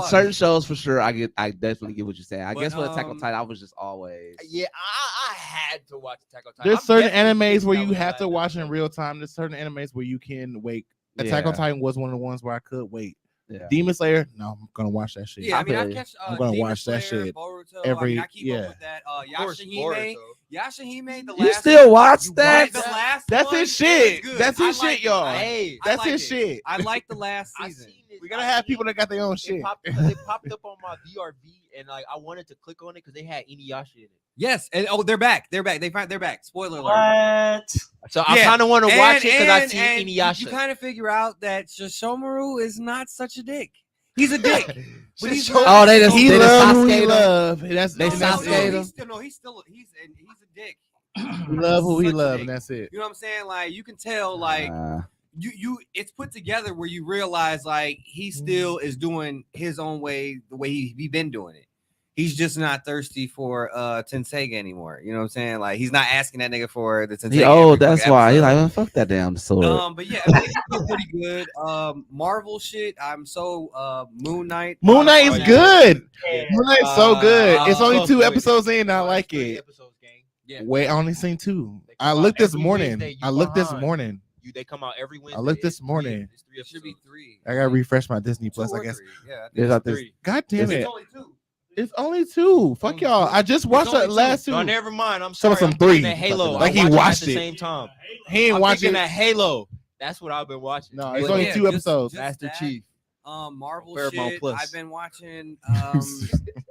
certain shows for sure. I definitely get what you're saying. I guess with Attack on Titan, I was just always. Yeah, I had to watch Attack on Titan. There's certain animes where you have to watch in real time. There's certain animes where you can wait. Attack on Titan was one of the ones where I could wait. Yeah. Demon Slayer, no, I'm gonna watch that shit. Yeah, I mean, I catch. I'm gonna Demon watch that Slayer, shit Boruto, every. I keep up with that. Yashahime, the last. You still watch that? The last That's one, his shit. it was good. That's his I shit, liked y'all. it. Hey, That's his shit. I like the last season. We gotta have people that got their own shit. It popped up on my VRV, and like I wanted to click on it because they had Inuyasha in it. Yes, and they're back. They're back. They're back. Spoiler alert. What? So I kind of want to watch it because I see Inuyasha. You kind of figure out that Shishomaru is not such a dick. He's a dick. But he's he love who he love. He's a dick. He love who he love, and that's it. You know what I'm saying? Like you can tell, like you it's put together where you realize like he still is doing his own way, the way he been doing it. He's just not thirsty for Tenseiga anymore. You know what I'm saying? Like he's not asking that nigga for the Tenseiga. That's why he's like, well, fuck that damn sword. But yeah, I mean, it's pretty good. Marvel shit. I'm so Moon Knight. Moon Knight is good. Yeah. Moon Knight's so good. It's only 2 episodes in. I like it. Episodes, gang. Yeah. Wait, I only seen 2. They come I out looked this every morning. Wednesday. I looked this behind. morning. They come out every Wednesday. I looked this It's 3. morning. It's 3 It should be episodes. 3. I gotta refresh my Disney 2 Plus. or I guess 3. Yeah, I think there's it's out this. 3. God damn It's it! only 2. It's only 2. Fuck Only y'all. 2. I just watched It's only the last 2. No, never mind. I'm So sorry. some 3. Halo. Like I he watched at the it. same time. He ain't I'm watching thinking that Halo. That's what I've been watching. No, it's But only yeah, 2 just- episodes. just Master that. Chief. Marvel Paramount shit. Plus. I've been watching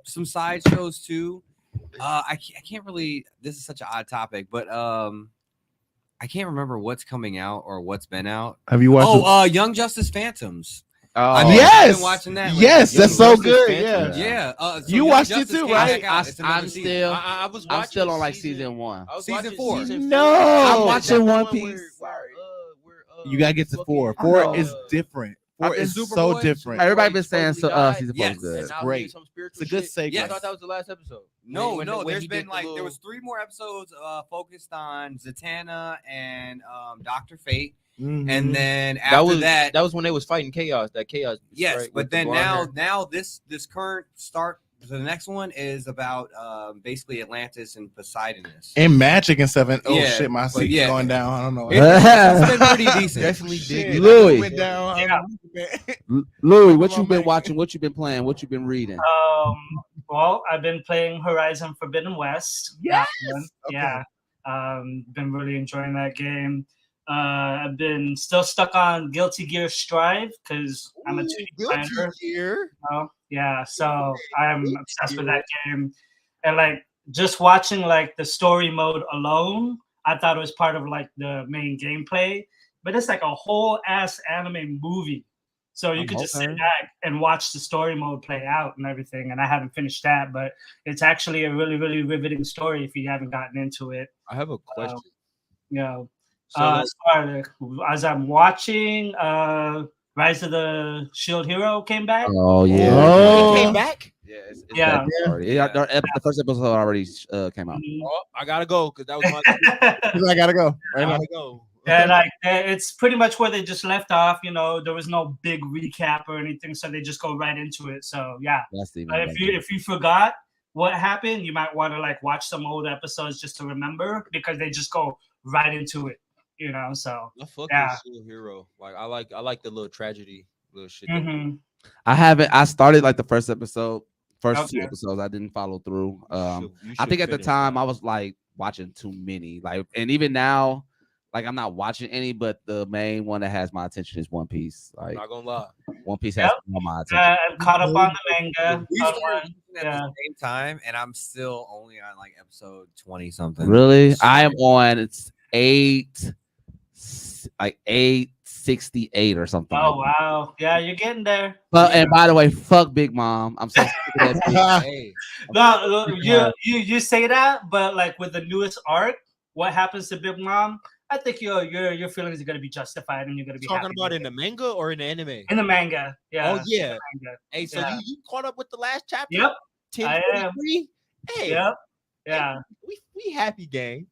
some side shows too. I can't really. This is such an odd topic, but I can't remember what's coming out or what's been out. Have you watched? Young Justice Phantoms. Oh, Yes! I've been watching that. Yes, lately. that's so Young good. Justice Yeah. Yeah. So You Young watched it Justice too, came right? back out. It's another season. I was I'm still on like season season 1. I was Season watching 4. Season No. 4. I'm watching That One one Piece. where, You gotta get to 4. I 4 know. is different. 4 is so Superboy? different. Everybody been saying season 4 is Yes. good. Great. It's a good segue. Yes. I thought that was the last episode. No, When there's he been did the like there little- was 3 more episodes focused on Zatanna and Dr. Fate, Mhm. and then after that was when they was fighting chaos. That chaos. yes, right, but with the then blonde hair. now this current start. So the next one is about basically Atlantis and Poseidonus. and magic and stuff. And oh Yeah, shit, my but seat's yeah. going down. I don't know. It's been pretty decent. Definitely Shit, dig. Louis. went down. Louis, what Come you on, been man. watching? What you been playing? What you been reading? Well, I've been playing Horizon Forbidden West. Yes! That one. Okay. Yeah. Been really enjoying that game. I've been still stuck on Guilty Gear Strive because I'm a 2D planner. Yeah, so I'm obsessed with that game. And like just watching like the story mode alone, I thought it was part of like the main gameplay, but it's like a whole ass anime movie. So you could just sit Okay. back and watch the story mode play out and everything. And I haven't finished that, but it's actually a really, really riveting story if you haven't gotten into it. I have a question. You know, So like, as I'm watching, Rise of the Shield Hero came back. Oh yeah. Oh. it came back. Yeah, it's Yeah. back already. Yeah, the first episode already came out. Mhm. Oh, I gotta go because that was my. I gotta go. I Right now. gotta go. And like it's pretty much where they just left off. You know, there was no big recap or anything, so they just go right into it. So yeah, That's even but if you forgot what happened, you might want to like watch some old episodes just to remember because they just go right into it. You know, so I fuck Yeah. with Shield Hero. Like I like the little tragedy, little shit. mhm. I haven't. I started like the first episode, first two Okay. episodes. I didn't follow through. You I should think at the finish time that. I was like watching too many. Like, and even now, like I'm not watching any. But the main one that has my attention is One Piece. Like Not gonna lie. One Piece has Yep. all my attention. I'm caught up on the manga. We Part started one. at Yeah. the same time, and I'm still only on like episode 20 something. Really, I am on. It's like 868 or something. Oh like that. wow, yeah, you're getting there. But and by the way, fuck Big Mom. I'm so sick of that bitch. Hey, No, you say that, but like with the newest arc, what happens to Big Mom? I think your feelings are gonna be justified and you're gonna be Talking happy about with in the manga or in the anime? in the manga. Yeah. Oh yeah. Manga. Hey, so Yeah. you caught up with the last chapter? Yep. 10:43? Hey, Yep. Yeah. we happy, gang.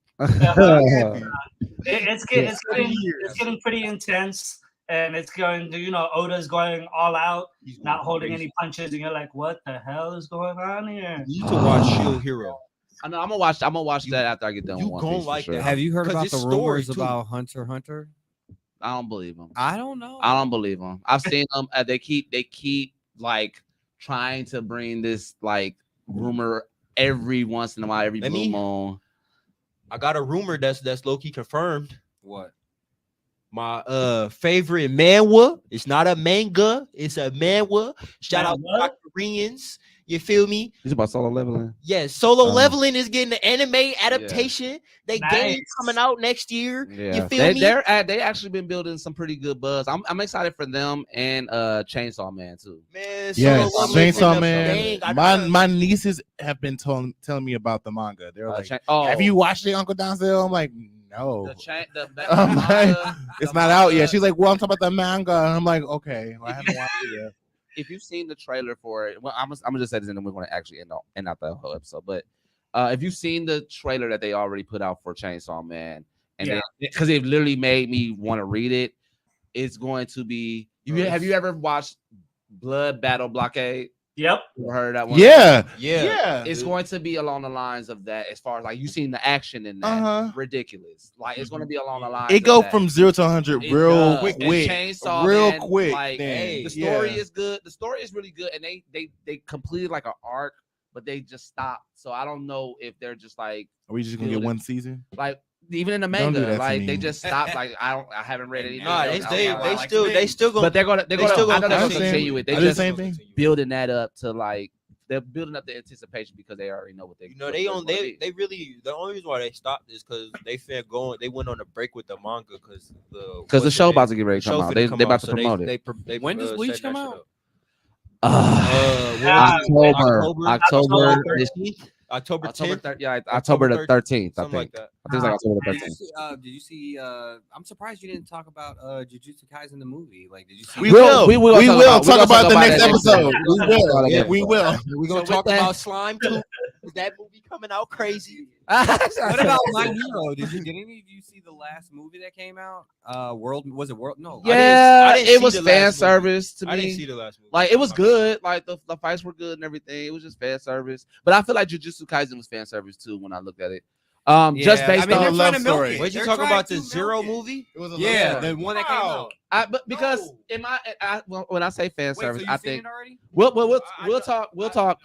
It's getting pretty intense, and it's going to Oda's going all out, He's not going holding crazy. any punches, and you're like, what the hell is going on here? You need to watch Shield Hero. I know. I'm gonna watch that after I get done. you with One gon' Piece for like sure. that. have you heard 'Cause about it's the story, rumors too. about Hunter x Hunter? I don't believe him. I don't know. I don't believe them. I've seen them. They keep like trying to bring this like rumor every once in a while, every Let blue me- moon. I got a rumor that's low-key confirmed. What? My favorite manhwa. It's not a manga, it's a manhwa. Shout out to Manhwa? my Koreans. You feel me? It's about solo leveling. Yes, Solo Um, Leveling is getting the anime adaptation. They game Nice. coming out next year. Yeah, You feel me? they actually been building some pretty good buzz. I'm excited for them and Chainsaw Man too. Man, Yes, Solo Leveling Chainsaw is a Man. bang. My nieces have been telling me about the manga. They're like, Oh, "Have you watched it, Uncle Donzel?" I'm like, "No, the I'm manga- it's the not out manga- yet." She's like, "Well, I'm talking about the manga." I'm like, "Okay, well, I haven't watched it yet." If you've seen the trailer for it, well, I'm gonna just say this and then we're gonna actually end out the whole episode. But if you've seen the trailer that they already put out for Chainsaw Man, and because they've literally made me want to read it, it's going to be. Have you ever watched Blood Battle Blockade? Yep. You heard that one? Yeah, Yeah. It's going to be along the lines of that, as far as like you seen the action in that. Ridiculous. Like it's going to be along the lines. it go of that. from 0 to 100 It real does. quick, And Chainsaw real Man, quick. Like, then. the story Yeah. is good. The story is really good, and they completed like an arc, but they just stopped. So I don't know if they're just like Are we just gonna get one season? even in the Don't do manga, that to like me. they just stopped. Like I haven't read anything. Nah, else. they still gonna. But they're gonna they still I know they're I gonna understand. continue it. They I do the just same thing. building that up to like they're building up the anticipation because they already know what they. You know, they really the only reason why they stopped is because they went on a break with the manga because the show about to get ready to come out. They about to so promote it. When does Bleach set come that shit out? up. October October 10th, yeah, October the 13th. I something like think. that. I think it's like October the Did 13th. you see? I'm surprised you didn't talk about Jujutsu Kaisen the movie. Like, did you see? We will talk about the next episode. We will. We're gonna So talk with that- about Slime too. Is that movie coming out crazy? What about My Hero? Did any of you see the last movie that came out? World No. Yeah, I didn't it see was the fan last movie. service to I didn't me. see the last movie. Like it was good. Like the fights were good and everything. It was just fan service. But I feel like Jujutsu Kaisen was fan service too when I looked at it. Just based they're on trying to to milk milk it. it. Wait, you They're talking trying about to the milk Zero it. movie? It was a Yeah, love the story. one that came out. but because No. in my when I say fan Wait, service, so you I seen think it already? we'll I talk. We gotta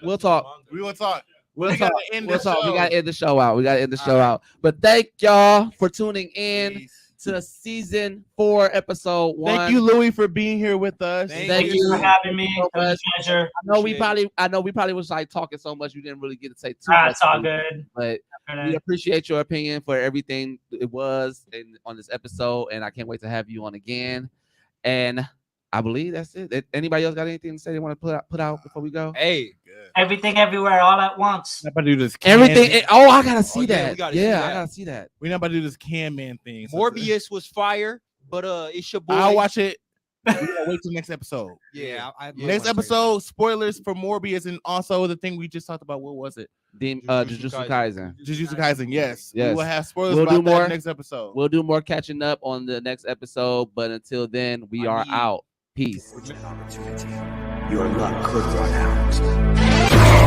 We will talk. We We gotta end the the show. We show. gotta end the show out. We gotta end the show All right. out. But thank y'all for tuning in Peace. to season 4, episode 1. Thank you, Louis, for being here with us. Thank Thank you for having me. It was a pleasure. I know we probably was like talking so much you didn't really get to say too Ah, much. it's all good. But we appreciate your opinion for everything it was on this episode, and I can't wait to have you on again. And I believe that's it. Anybody else got anything to say they want to put out before we go? Hey, Everything, everywhere, all at once. We're not about to do this. Everything. I gotta see yeah, that. we gotta see I that. gotta see that. We're not about to do this Can Man thing. So Morbius was fire, but it's your boy. I'll watch it. We gotta wait till next episode. Yeah. Next episode, spoilers for Morbius, and also the thing we just talked about. What was it? Jujutsu Kaisen. Jujutsu Kaisen. Yes. Yes. We will have spoilers We'll about do that more. next episode. We'll do more catching up on the next episode, but until then, we are out. Peace. Your luck could run out.